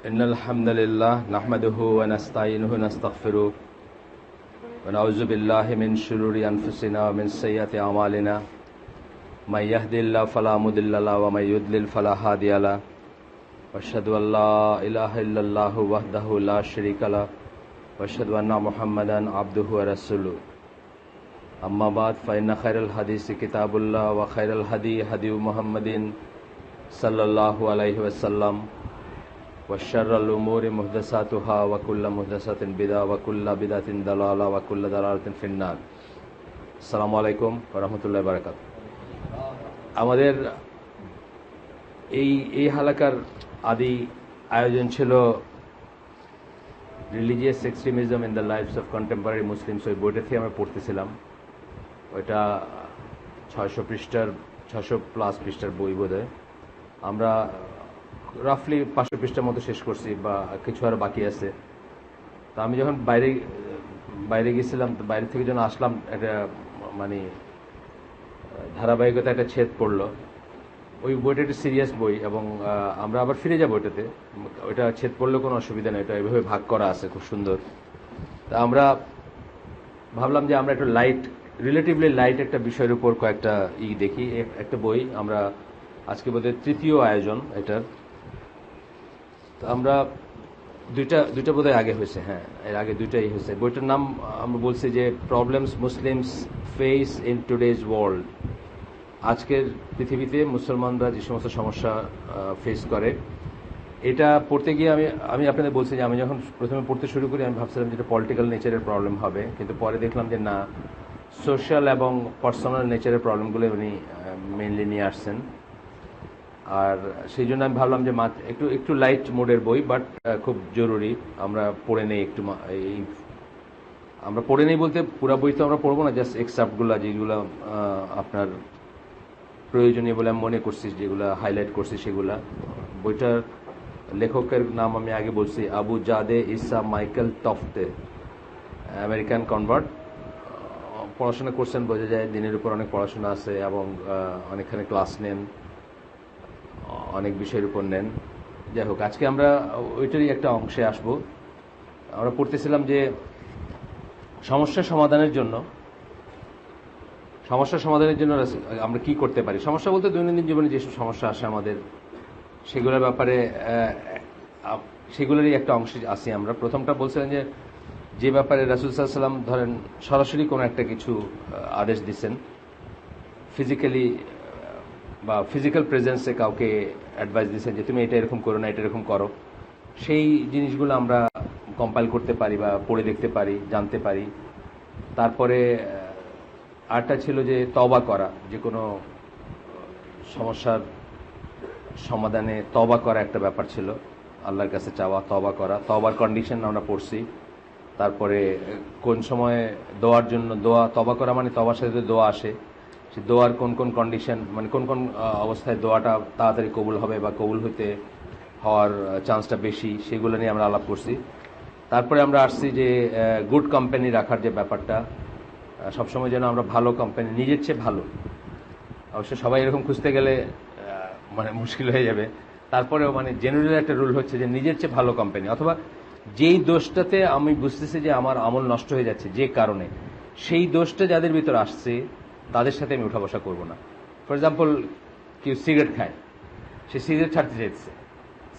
ইন্নাল হামদুলিল্লাহ নাহমাদুহু ওয়া নাস্তাঈনুহু ওয়া নাস্তাগফিরুহ ওয়া নাউযু বিল্লাহি মিন শুরুরি আনফুসিনা ওয়া মিন সাইয়্যাতি আমালিনা মান ইয়াহদিহিল্লাহু ফালা মুদিল্লা লাহু ওয়া মান ইউদ্লিল ফালা হাদিয়া লাহু ওয়া আশহাদু আল্লা ইলাহা ইল্লাল্লাহু ওয়াহদাহু লা শারীকা লাহু ওয়া আশহাদু আন্না মুহাম্মাদান আবদুহু ওয়া রাসূলুহু আম্মা বা'দ ফাইন্না খায়রাল হাদিসি কিতাবুল্লাহ ওয়া খায়রাল হাদী হাদিয়ু মুহাম্মাদিন সাল্লাল্লাহু আলাইহি ওয়াসাল্লাম ওয়া শাররাল উমুরি মুহদাসাতুহা ওয়া কুল্লু মুহদাসাতিন বিদআ ওয়া কুল্লু বিদআতিন দালালা ওয়া কুল্লু দালালাতিন ফিন্নার। আসসালামু আলাইকুম ওয়া রাহমাতুল্লাহি ওয়া বারাকাতুহু। আমাদের এই হালাকার আদি আয়োজন ছিল religious extremism in the lives of contemporary Muslims. ওই বইটা থেকে আমরা পড়তেছিলাম। ওইটা 600+ পৃষ্ঠার বই বোধহয়। আমরা রাফলি 500 পৃষ্ঠার মতো শেষ করছি, বা কিছু আর বাকি আছে। তো আমি যখন বাইরে গেছিলাম, তো বাইরে থেকে যখন আসলাম, একটা মানে ধারাবাহিকতা একটা ছেদ পড়লো। ওই বইটা একটা সিরিয়াস বই, এবং আমরা আবার ফিরে যাবো ওইটাতে। ওইটা ছেদ পড়লে কোনো অসুবিধা নেই, ওটা এভাবে ভাগ করা আছে, খুব সুন্দর। তা আমরা ভাবলাম যে আমরা একটু রিলেটিভলি লাইট একটা বিষয়ের উপর কয়েকটা দেখি। একটা বই আমরা আজকে বোধহয় তৃতীয় আয়োজন এটার। তো আমরা দুইটা বোধহয় আগে হয়েছে, হ্যাঁ, এর আগে দুইটাই হয়েছে। বইটার নাম আমরা বলছি যে problems Muslims face in today's world. আজকের পৃথিবীতে মুসলমানরা যে সমস্ত সমস্যা ফেস করে, এটা পড়তে গিয়ে আমি আপনাদের বলছি যে আমি যখন প্রথমে পড়তে শুরু করি, আমি ভাবছিলাম যে এটা পলিটিক্যাল নেচারের প্রবলেম হবে, কিন্তু পরে দেখলাম যে না, সোশ্যাল এবং পার্সোনাল নেচারের প্রবলেমগুলো উনি মেইনলি নিয়ে আসছেন। আর সেই জন্য আমি ভাবলাম যে একটু লাইট মোডের বই, বাট খুব জরুরি আমরা পড়ে নেই। আমরা পড়ে নেই বলতে পুরো বই তো আমরা পড়বো না, জাস্ট এক্সাপ্টগুলো যেগুলো আপনার প্রয়োজনীয় বলে আমি মনে করছি, যেগুলো হাইলাইট করছি সেগুলা। বইটার লেখকের নাম আমি আগে বলছি, আবু জাদে ইসা মাইকেল টফটে, আমেরিকান কনভার্ট। পড়াশোনা করছেন, বোঝা যায় দিনের উপর অনেক পড়াশোনা আছে, এবং অনেকখানি ক্লাস নেন, অনেক বিষয়ের উপর নেন। যাই হোক, আজকে আমরা ওইটারই একটা অংশে আসব। আমরা পড়তেছিলাম যে সমস্যা সমাধানের জন্য আমরা কি করতে পারি। সমস্যা বলতে দৈনন্দিন জীবনে যেসব সমস্যা আসে আমাদের, সেগুলোর ব্যাপারে সেগুলোরই একটা অংশে আসি আমরা। প্রথমটা বলছিলেন যে ব্যাপারে রাসূল সাল্লাল্লাহু আলাইহি ওয়াসাল্লাম ধরেন সরাসরি কোনো একটা কিছু আদেশ দিচ্ছেন, ফিজিক্যালি বা ফিজিক্যাল প্রেজেন্সে কাউকে অ্যাডভাইস দিচ্ছেন যে তুমি এটা এরকম করো না, এটা এরকম করো। সেই জিনিসগুলো আমরা কম্পাইল করতে পারি বা পড়ে দেখতে পারি, জানতে পারি। তারপরে আরটা ছিল যে তওবা করা, যে কোনো সমস্যার সমাধানে তওবা করা একটা ব্যাপার ছিল, আল্লাহর কাছে চাওয়া, তওবা করা। তওবার কন্ডিশন আমরা পড়ছি। তারপরে কোন সময়ে দোয়ার জন্য তওবা করা মানে তওবার সাথে দোয়া আসে, সে দোয়ার কোন কোন কন্ডিশন, মানে কোন কোন অবস্থায় দোয়াটা তাড়াতাড়ি কবুল হবে বা কবুল হওয়ার চান্সটা বেশি, সেগুলো নিয়ে আমরা আলাপ করছি। তারপরে আমরা আসছি যে গুড কোম্পানি রাখার যে ব্যাপারটা, সবসময় যেন আমরা ভালো কোম্পানি, নিজের চেয়ে ভালো। অবশ্য সবাই এরকম খুঁজতে গেলে মানে মুশকিল হয়ে যাবে। তারপরেও মানে জেনারেল একটা রুল হচ্ছে যে নিজের চেয়ে ভালো কোম্পানি, অথবা যেই দোষটাতে আমি বুঝতেছি যে আমার আমল নষ্ট হয়ে যাচ্ছে যে কারণে, সেই দোষটা যাদের ভিতর আসছে তাদের সাথে আমি উঠা বসা করবো না। ফর এক্সাম্পল, কেউ সিগারেট খায়, সে সিগারেট ছাড়তে চাইতেছে।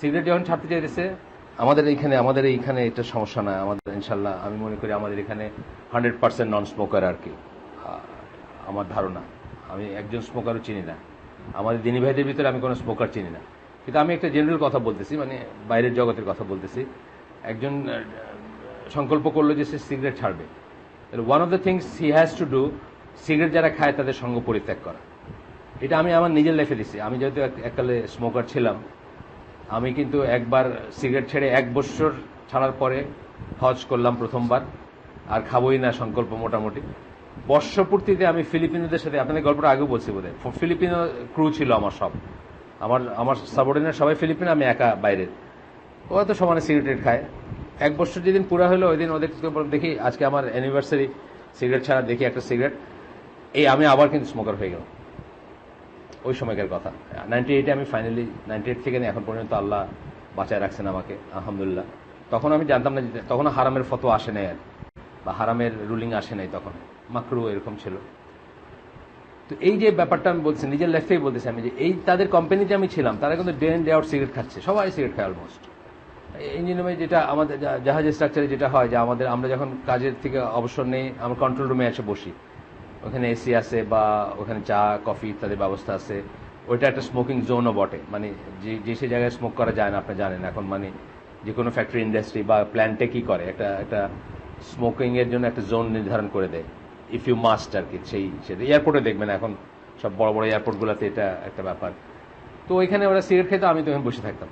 সিগারেট যখন ছাড়তে চাইতেছে, আমাদের এইখানে এটা সমস্যা না। আমাদের ইনশাল্লাহ আমি মনে করি আমাদের এখানে 100% নন স্মোকার আর কি, আমার ধারণা। আমি একজন স্মোকারও চিনি না, আমাদের দিনী ভাইদের ভিতরে আমি কোনো স্মোকার চিনি না। কিন্তু আমি একটা জেনারেল কথা বলতেছি, মানে বাইরের জগতের কথা বলতেছি। একজন সংকল্প করলো যে সে সিগারেট ছাড়বে, one of the things he has to do, cigarette যারা খায় তাদের সঙ্গ পরিত্যাগ করা। এটা আমি আমার নিজের লাইফে দিছি। আমি যেহেতু এককালে স্মোকার ছিলাম, আমি কিন্তু একবার সিগারেট ছেড়ে 1 বছর ছাড়ার পরে হজ করলাম প্রথমবার, আর খাবোই না সংকল্প মোটামুটি। বর্ষপূর্তিতে আমি ফিলিপিনোদের সাথে, আপনাদের গল্পটা আগেও বলছি বোধহয়, ফিলিপিনো ক্রু ছিল আমার সব, আমার সাবঅর্ডিনেট সবাই ফিলিপিনো, আমি একা বাইরের। ওরা তো সমানে সিগারেট খায়। 1 বছর যেদিন পুরা হলো, ওই দিন ওদের দেখি আজকে আমার অ্যানিভার্সারি, সিগারেট ছাড়া দেখি একটা সিগারেট, আমি আবার কিন্তু স্মোকার হয়ে গেলাম। ওই সময়কার কথা। 98-এ আমি ফাইনালি 98 থেকে এখন পর্যন্ত আল্লাহ বাঁচায় রাখছেন আমাকে, আলহামদুলিল্লাহ। তখন আমি জানতাম না, তখন হারামের ফতোয়া আসে নাই আর, বা হারামের রুলিং আসে নাই, তখন মাকরু এরকম ছিল। তো এই যে ব্যাপারটা আমি বলছি, নিজের লাইফ থেকেই বলতেছি আমি, যে এই তাদের কোম্পানিতে আমি ছিলাম, তারা কিন্তু day in day out cigarette খাচ্ছে, সবাই সিগারেট খায় অলমোস্ট। ইঞ্জিনিয়ারিং যেটা আমাদের জাহাজের স্ট্রাকচারে যেটা হয়, যে আমরা যখন কাজের থেকে অবসর নেই, আমরা কন্ট্রোল রুমে এসে বসি, ওখানে এসি আছে বা ওখানে চা কফি ইত্যাদি ব্যবস্থা আছে। ওইটা একটা স্মোকিং জোনও বটে, মানে যে সে জায়গায় স্মোক করা যায় না, আপনি জানেন এখন, মানে যে কোনো ফ্যাক্টরি ইন্ডাস্ট্রি বা প্ল্যান্টে কি করে, একটা স্মোকিং এর জন্য একটা জোন নির্ধারণ করে দেয়, ইফ ইউ মাস্ট আর কি। সেটা এয়ারপোর্টে দেখবেন এখন, সব বড় বড় এয়ারপোর্টগুলোতে এটা একটা ব্যাপার। তো ওইখানে ওরা সিগারেট খেতে, আমি তো ওখানে বসে থাকতাম।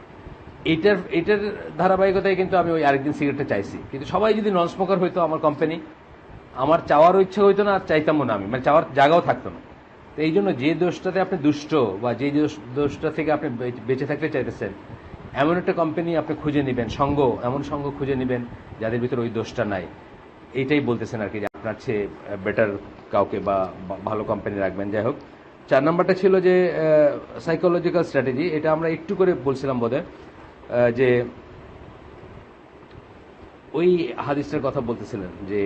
এটার ধারাবাহিকতায় কিন্তু আমি ওই আরেকদিন সিগারেটটা চাইছি, কিন্তু সবাই যদি নন স্মোকার হইতো আমার কোম্পানি, আমার চাওয়ারও ইচ্ছা হইতো না, আর চাইতামও না আমি, মানে চাওয়ার জায়গাও থাকতো না। তো এই জন্য যে দোষটাতে আপনি দুষ্ট, বা যে দোষটা থেকে আপনি বেঁচে থাকতে চাইতেছেন, এমন একটা কোম্পানি আপনি খুঁজে নেবেন, এমন সঙ্গ খুঁজে নেবেন যাদের ভিতরে ওই দোষটা নাই। এইটাই বলতেছেন আর কি, যে আপনার চেয়ে বেটার কাউকে বা ভালো কোম্পানি রাখবেন। যাই হোক, 4 নাম্বারটা ছিল যে সাইকোলজিক্যাল স্ট্র্যাটেজি। এটা আমরা একটু করে বলছিলাম বোধহয়, যে ওই হাদিসটার কথা বলতেছিলেন, যে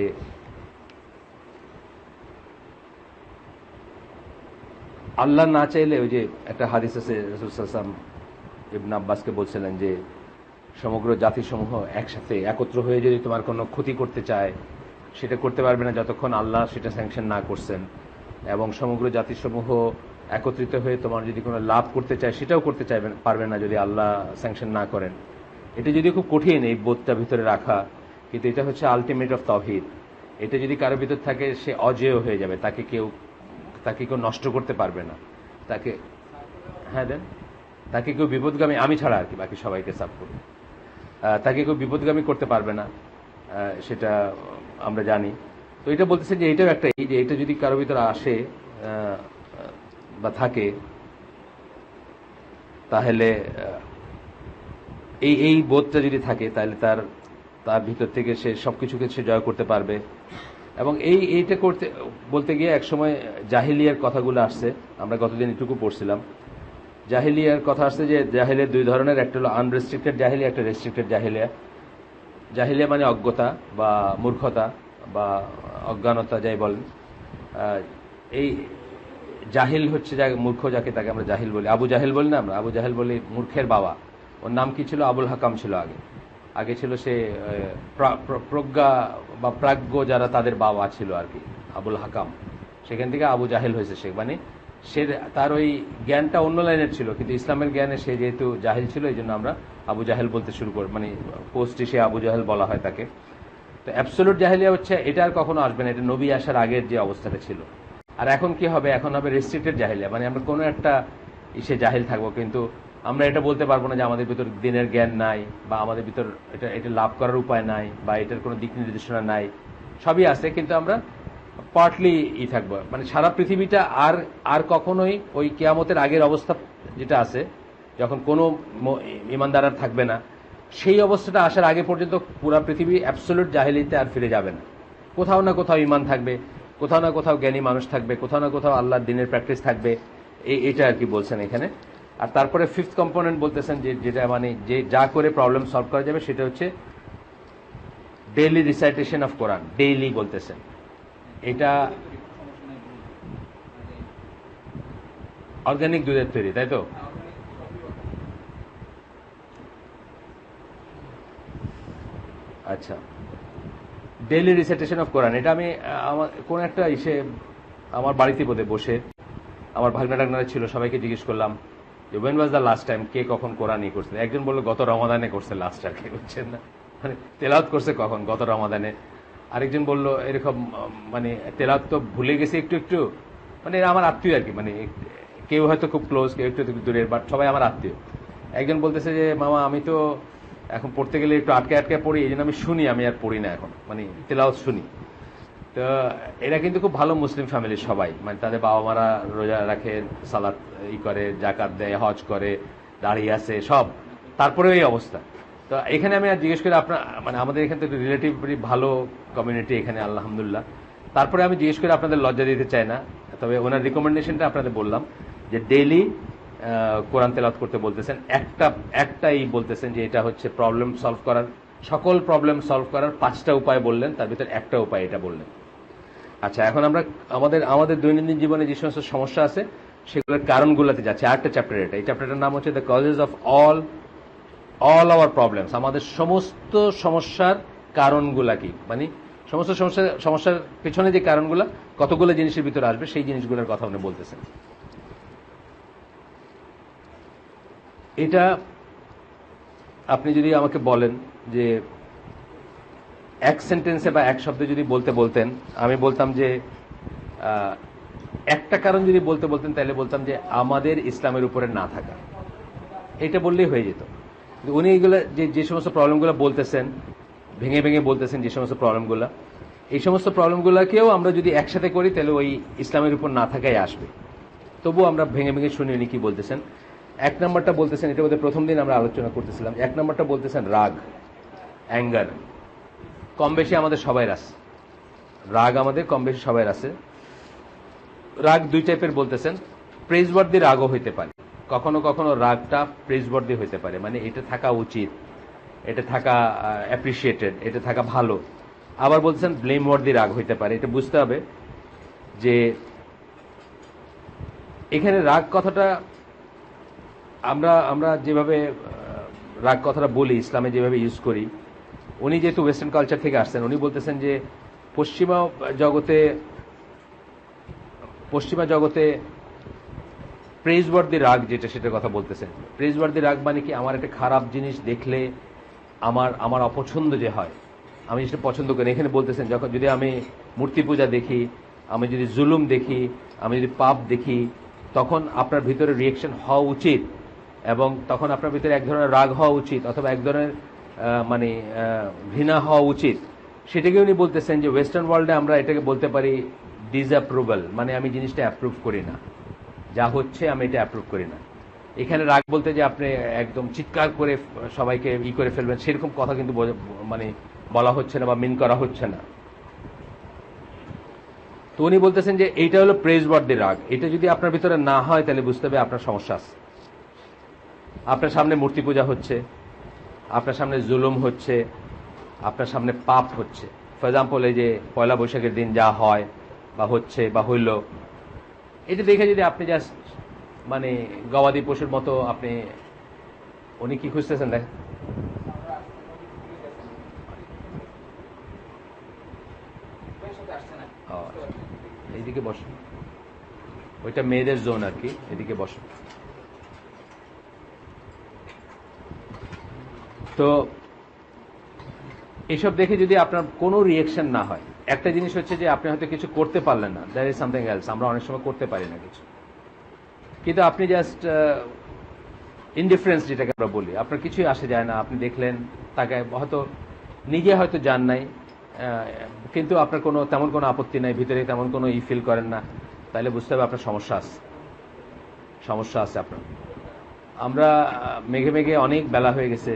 আল্লাহ না চাইলে, ওই যে একটা হাদিস আছে, রাসূল সাল্লাল্লাহু আলাইহি ওয়াসাল্লাম ইবনে আব্বাসকে বলছিলেন যে সমগ্র জাতিসমূহ একসাথে একত্র হয়ে যদি তোমার কোনো ক্ষতি করতে চায়, সেটা করতে পারবে না যতক্ষণ আল্লাহ সেটা স্যাংশন না করছেন, এবং সমগ্র জাতিসমূহ একত্রিত হয়ে তোমার যদি কোনো লাভ করতে চায়, সেটাও করতে পারবে না যদি আল্লাহ স্যাংশন না করেন। এটা যদি খুব কঠিন এই বোধটা ভিতরে রাখা, কিন্তু এটা হচ্ছে আলটিমেট অফ তাওহীদ। এটা যদি কারোর ভিতর থাকে, সে অজেয় হয়ে যাবে, তাকে কেউ নষ্ট করতে পারবে না, তাকে, হ্যাঁ দেন, তাকে কেউ বিপদগামী, আমি ছাড়া আর কি, বাকি সবাইকে সাফ করবে, তাকে কেউ বিপদগামী করতে পারবে না, সেটা আমরা জানি। তো এটা বলতেছেন যে এটাও একটা, যে এটা যদি কারোর ভিতরে আসে বা থাকে, তাহলে এই বোধটা যদি থাকে, তাহলে তার ভিতর থেকে সে সবকিছুকে সে জয় করতে পারবে। এবং এইটা বলতে গিয়ে একসময় জাহিলিয়ার কথাগুলো আসছে, আমরা গতদিন এটুকু পড়ছিলাম। জাহিলিয়ার কথা আসছে, যে জাহিলিয়া 2 ধরনের, একটা হলো আনরেস্ট্রিক্টেড জাহিলিয়া, একটা রেস্ট্রিক্টেড জাহিলিয়া। জাহিলিয়া মানে অজ্ঞতা বা মূর্খতা বা অজ্ঞানতা, যাই বলেন। এই জাহিল হচ্ছে মূর্খ, যাকে তাকে আমরা জাহিল বলি। আবু জাহেল বলি না আমরা, আবু জাহেল বলি মূর্খের বাবা। ওর নাম কি ছিল? আবুল হাকাম ছিল আগে ছিল সে প্রজ্ঞা বা প্রাজ্ঞ যারা, তাদের বাবা ছিল আর কি, আবুল হাকাম। সেখান থেকে আবু জাহেল হয়েছে সে, মানে সে, তার ওই জ্ঞানটা অন্য লাইনের ছিল, কিন্তু ইসলামের জ্ঞানে সে যেহেতু জাহিল ছিল, এই জন্য আমরা আবু জাহেল বলতে শুরু করি, মানে পোস্টে সে আবু জাহেল বলা হয় তাকে। তো অ্যাবসলিউট জাহিলিয়া হচ্ছে এটা, আর কখনো আসবে না, এটা নবী আসার আগের যে অবস্থাটা ছিল। আর এখন কি হবে? এখন হবে রেস্ট্রিক্টেড জাহিলিয়া, মানে আমরা কোনো একটা ইসে জাহিল থাকবো, কিন্তু আমরা এটা বলতে পারবো না যে আমাদের ভিতর দিনের জ্ঞান নাই, বা আমাদের ভিতর এটা লাভ করার উপায় নাই, বা এটার কোনো দিক নির্দেশনা নাই। সবই আছে, কিন্তু আমরা পার্টলি থাকবো, মানে সারা পৃথিবীটা আর কখনোই ওই কিয়ামতের আগের অবস্থা যেটা আছে, যখন কোনো ইমানদার আর থাকবে না, সেই অবস্থাটা আসার আগে পর্যন্ত পুরা পৃথিবী অ্যাবসলিউট জাহিলিতে আর ফিরে যাবে না। কোথাও না কোথাও ইমান থাকবে, কোথাও না কোথাও জ্ঞানী মানুষ থাকবে, কোথাও না কোথাও আল্লাহর দিনের প্র্যাকটিস থাকবে। এটা আর কি বলছেন এখানে। আর তারপরে 5th কম্পোনেন্ট বলতেছেন, যেটা মানে যে যা করে প্রবলেম সলভ করা যাবে, সেটা হচ্ছে daily recitation of Quran. Daily বলতেছেন, এটা অর্গানিক দুধের তৈরি, তাই তো? আচ্ছা, ডেইলি রিসাইটেশন অফ কোরআন, এটা আমি আমার কোন একটা আমার বাড়িতে বসে আমার ভাগনা টাগনারা ছিল, সবাইকে জিজ্ঞেস করলাম যে when was the last time, কে কখন কোরআন করছে। একজন বললো গত রমাদানে করছে লাস্ট, আর কে করছেন না, মানে তেলাওয়াত করছে কখন? গত রমাদানে। আরেকজন বললো এরকম, মানে তেলাওয়াত তো ভুলে গেছে একটু একটু, মানে আমার আত্মীয় আর কি, মানে কেউ হয়তো খুব ক্লোজ, কেউ একটু দূরের, বাট সবাই আমার আত্মীয়। একজন বলতেছে যে মামা, আমি তো এখন পড়তে গেলে একটু আটকে আটকে পড়ি, এই জন্য আমি শুনি, আমি আর পড়ি না এখন, মানে তেলাওয়াত শুনি। তো এরা কিন্তু খুব ভালো মুসলিম ফ্যামিলির সবাই, মানে তাদের বাবা মারা রোজা রাখে, সালাত করে, জাকাত দেয়, হজ করে, দাঁড়িয়ে আছে সব, তারপরেও এই অবস্থা। তো এখানে আমি আর জিজ্ঞেস করি, আপনার মানে আমাদের এখানে তো রিলেটিভলি ভালো কমিউনিটি এখানে, আলহামদুলিল্লাহ। তারপরে আমি জিজ্ঞেস করি, আপনাদের লজ্জা দিতে চাই না, তবে ওনার রিকমেন্ডেশনটা আপনাদের বললাম যে ডেইলি কোরআন তেলাওয়াত করতে বলতেছেন, একটাই বলতেছেন যে এটা হচ্ছে প্রবলেম সলভ করার, সকল প্রবলেম সলভ করার 5টা উপায় বললেন, তার ভিতরে একটা উপায় এটা বললেন। আচ্ছা, এখন আমরা আমাদের দৈনন্দিন জীবনে যে সমস্ত সমস্যা আছে সেগুলোর কারণগুলোতে যাচ্ছি। আরেকটা চ্যাপ্টার, এই চ্যাপ্টারটার নাম হচ্ছে the causes of all our problems. আমাদের সমস্ত সমস্যার কারণগুলা কি, মানে সমস্ত সমস্যার পেছনে যে কারণগুলা কতগুলো জিনিসের ভিতরে আসবে সেই জিনিসগুলোর কথা উনি বলতেছেন। এটা আপনি যদি আমাকে বলেন যে এক সেন্টেন্সে বা এক শব্দে যদি বলতেন, আমি বলতাম যে একটা কারণ যদি বলতেন তাহলে বলতাম যে আমাদের ইসলামের উপরে না থাকা, এটা বললেই হয়ে যেত। উনি এইগুলো যে সমস্ত প্রবলেমগুলো বলতেছেন, ভেঙে ভেঙে বলতেছেন যে সমস্ত প্রবলেমগুলো, এই সমস্ত প্রবলেমগুলোকেও আমরা যদি একসাথে করি তাহলে ওই ইসলামের উপর না থাকাই আসবে। তবু আমরা ভেঙে ভেঙে শুনি উনি কি বলতেছেন। এক নম্বরটা বলতেছেন, এটা বোধহয় প্রথম দিন আমরা আলোচনা করতেছিলাম, এক নম্বরটা বলতেছেন রাগ, অ্যাঙ্গার। কম বেশি আমাদের সবাই আছে রাগ, আমাদের কম বেশি সবাই আছে রাগ। দুই টাইপের বলতেছেন। প্রেজওয়ার্দি রাগও হইতে পারে, কখনো কখনো রাগটা প্রেজওয়ার্দি হইতে পারে, মানে এটা থাকা উচিত, এটা থাকা অ্যাপ্রিসিয়েটেড, এটা থাকা ভালো। আবার বলতেছেন ব্লেমওয়ার্দি রাগ হইতে পারে। এটা বুঝতে হবে যে এখানে রাগ কথাটা আমরা যেভাবে রাগ কথাটা বলি, ইসলামে যেভাবে ইউজ করি, উনি যেহেতু ওয়েস্টার্ন কালচার থেকে আসছেন, উনি বলতেছেন যে পশ্চিমা জগতে প্রেজওয়ার্দি রাগ যেটা, সেটার কথা বলতেছেন। প্রেজওয়ার্দি রাগ মানে কি, আমার একটা খারাপ জিনিস দেখলে আমার অপছন্দ যে হয়, আমি সেটা পছন্দ করি। এখানে বলতেছেন যদি আমি মূর্তি পূজা দেখি, আমি যদি জুলুম দেখি, আমি যদি পাপ দেখি, তখন আপনার ভিতরে রিয়েকশন হওয়া উচিত, এবং তখন আপনার ভিতরে এক ধরনের রাগ হওয়া উচিত, অথবা এক ধরনের মানে ঘৃণা হওয়া উচিত। সেটাকে উনি বলতেছেন যে ওয়েস্টার্ন ওয়ার্ল্ডে আমরা এটাকে বলতে পারি ডিসঅ্যাপ্রুভাল, মানে আমি জিনিসটা অ্যাপ্রুভ করি না, যা হচ্ছে আমি এটা অ্যাপ্রুভ করি না। এখানে রাগ বলতে যে আপনি একদম চিৎকার করে সবাইকে করে ফেলবেন, সেরকম কথা কিন্তু মানে বলা হচ্ছে না বা মিন করা হচ্ছে না। তো উনি বলতেছেন যে এইটা হলো প্রেজওয়ার্দি রাগ। এটা যদি আপনার ভিতরে না হয় তাহলে বুঝতে হবে আপনার সমস্যা আছে। আপনার সামনে মূর্তি পূজা হচ্ছে, আপনার সামনে জুলুম হচ্ছে, আপনার সামনে পাপ হচ্ছে। ফর এক্সাম্পল, এই যে পয়লা বৈশাখের দিন যা হয় বা হচ্ছে বা হইল, এটা দেখে যদি আপনি জাস্ট মানে গবাদি পশুর মতো আপনি, উনি কি খুঁজতেছেন দেখেন, এইদিকে বসুন, ওইটা মেয়েদের জোন আর কি, এদিকে বসুন। তো এইসব দেখে যদি আপনার কোনো রিয়েকশন না হয়, একটা জিনিস হচ্ছে যে আপনি হয়তো কিছু করতে পারলেন না, দ্যাট ইজ সামথিং এলস। আমরা অনেক সময় করতে পারি না কিছু, কিন্তু আপনি জাস্ট ইনডিফারেন্স যেটাকে আমরা বলি, আপনার কিছুই আসে যায় না, আপনি দেখলেন তাকে, হয়তো নিজে হয়তো জান নাই, কিন্তু আপনার তেমন কোনো আপত্তি নাই, ভিতরে তেমন কোনো ফিল করেন না, তাহলে বুঝতে হবে আপনার সমস্যা আছে আপনার। আমরা মেঘে মেঘে অনেক বেলা হয়ে গেছে।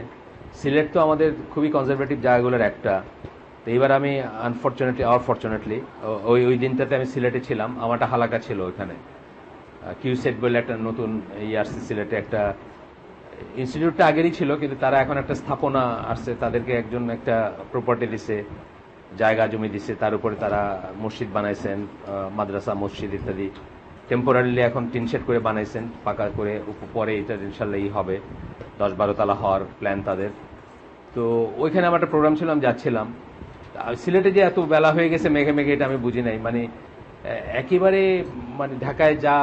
সিলেট তো আমাদের খুবই কনজারভেটিভ জায়গাগুলোর একটা। তো এইবার আমি অনফর্চুনেটলি ওই দিনটাতে আমি সিলেটে ছিলাম, আমারটা হালাকা ছিল ওইখানে। কিউসেট বলে একটা নতুন আসছে সিলেটে, একটা ইনস্টিটিউটটা আগেরই ছিল, কিন্তু তারা এখন একটা স্থাপনা আসছে, তাদেরকে একজন একটা প্রপার্টি দিছে, জায়গা জমি দিছে, তার উপরে তারা মসজিদ বানাইছেন, মাদ্রাসা মসজিদ ইত্যাদি টেম্পোরারিলি এখন টিনশেড করে বানাইছেন, পাকা করে। পরে এটা ইনশাল্লাহ হবে 10-12 তালা হওয়ার প্ল্যান তাদের। তো ওইখানে আমার একটা প্রোগ্রাম ছিল, আমি যাচ্ছিলাম। সিলেটে যে এত বেলা হয়ে গেছে মেঘে মেঘে, এটা আমি বুঝি নাই। মানে একেবারে মানে ঢাকায় যা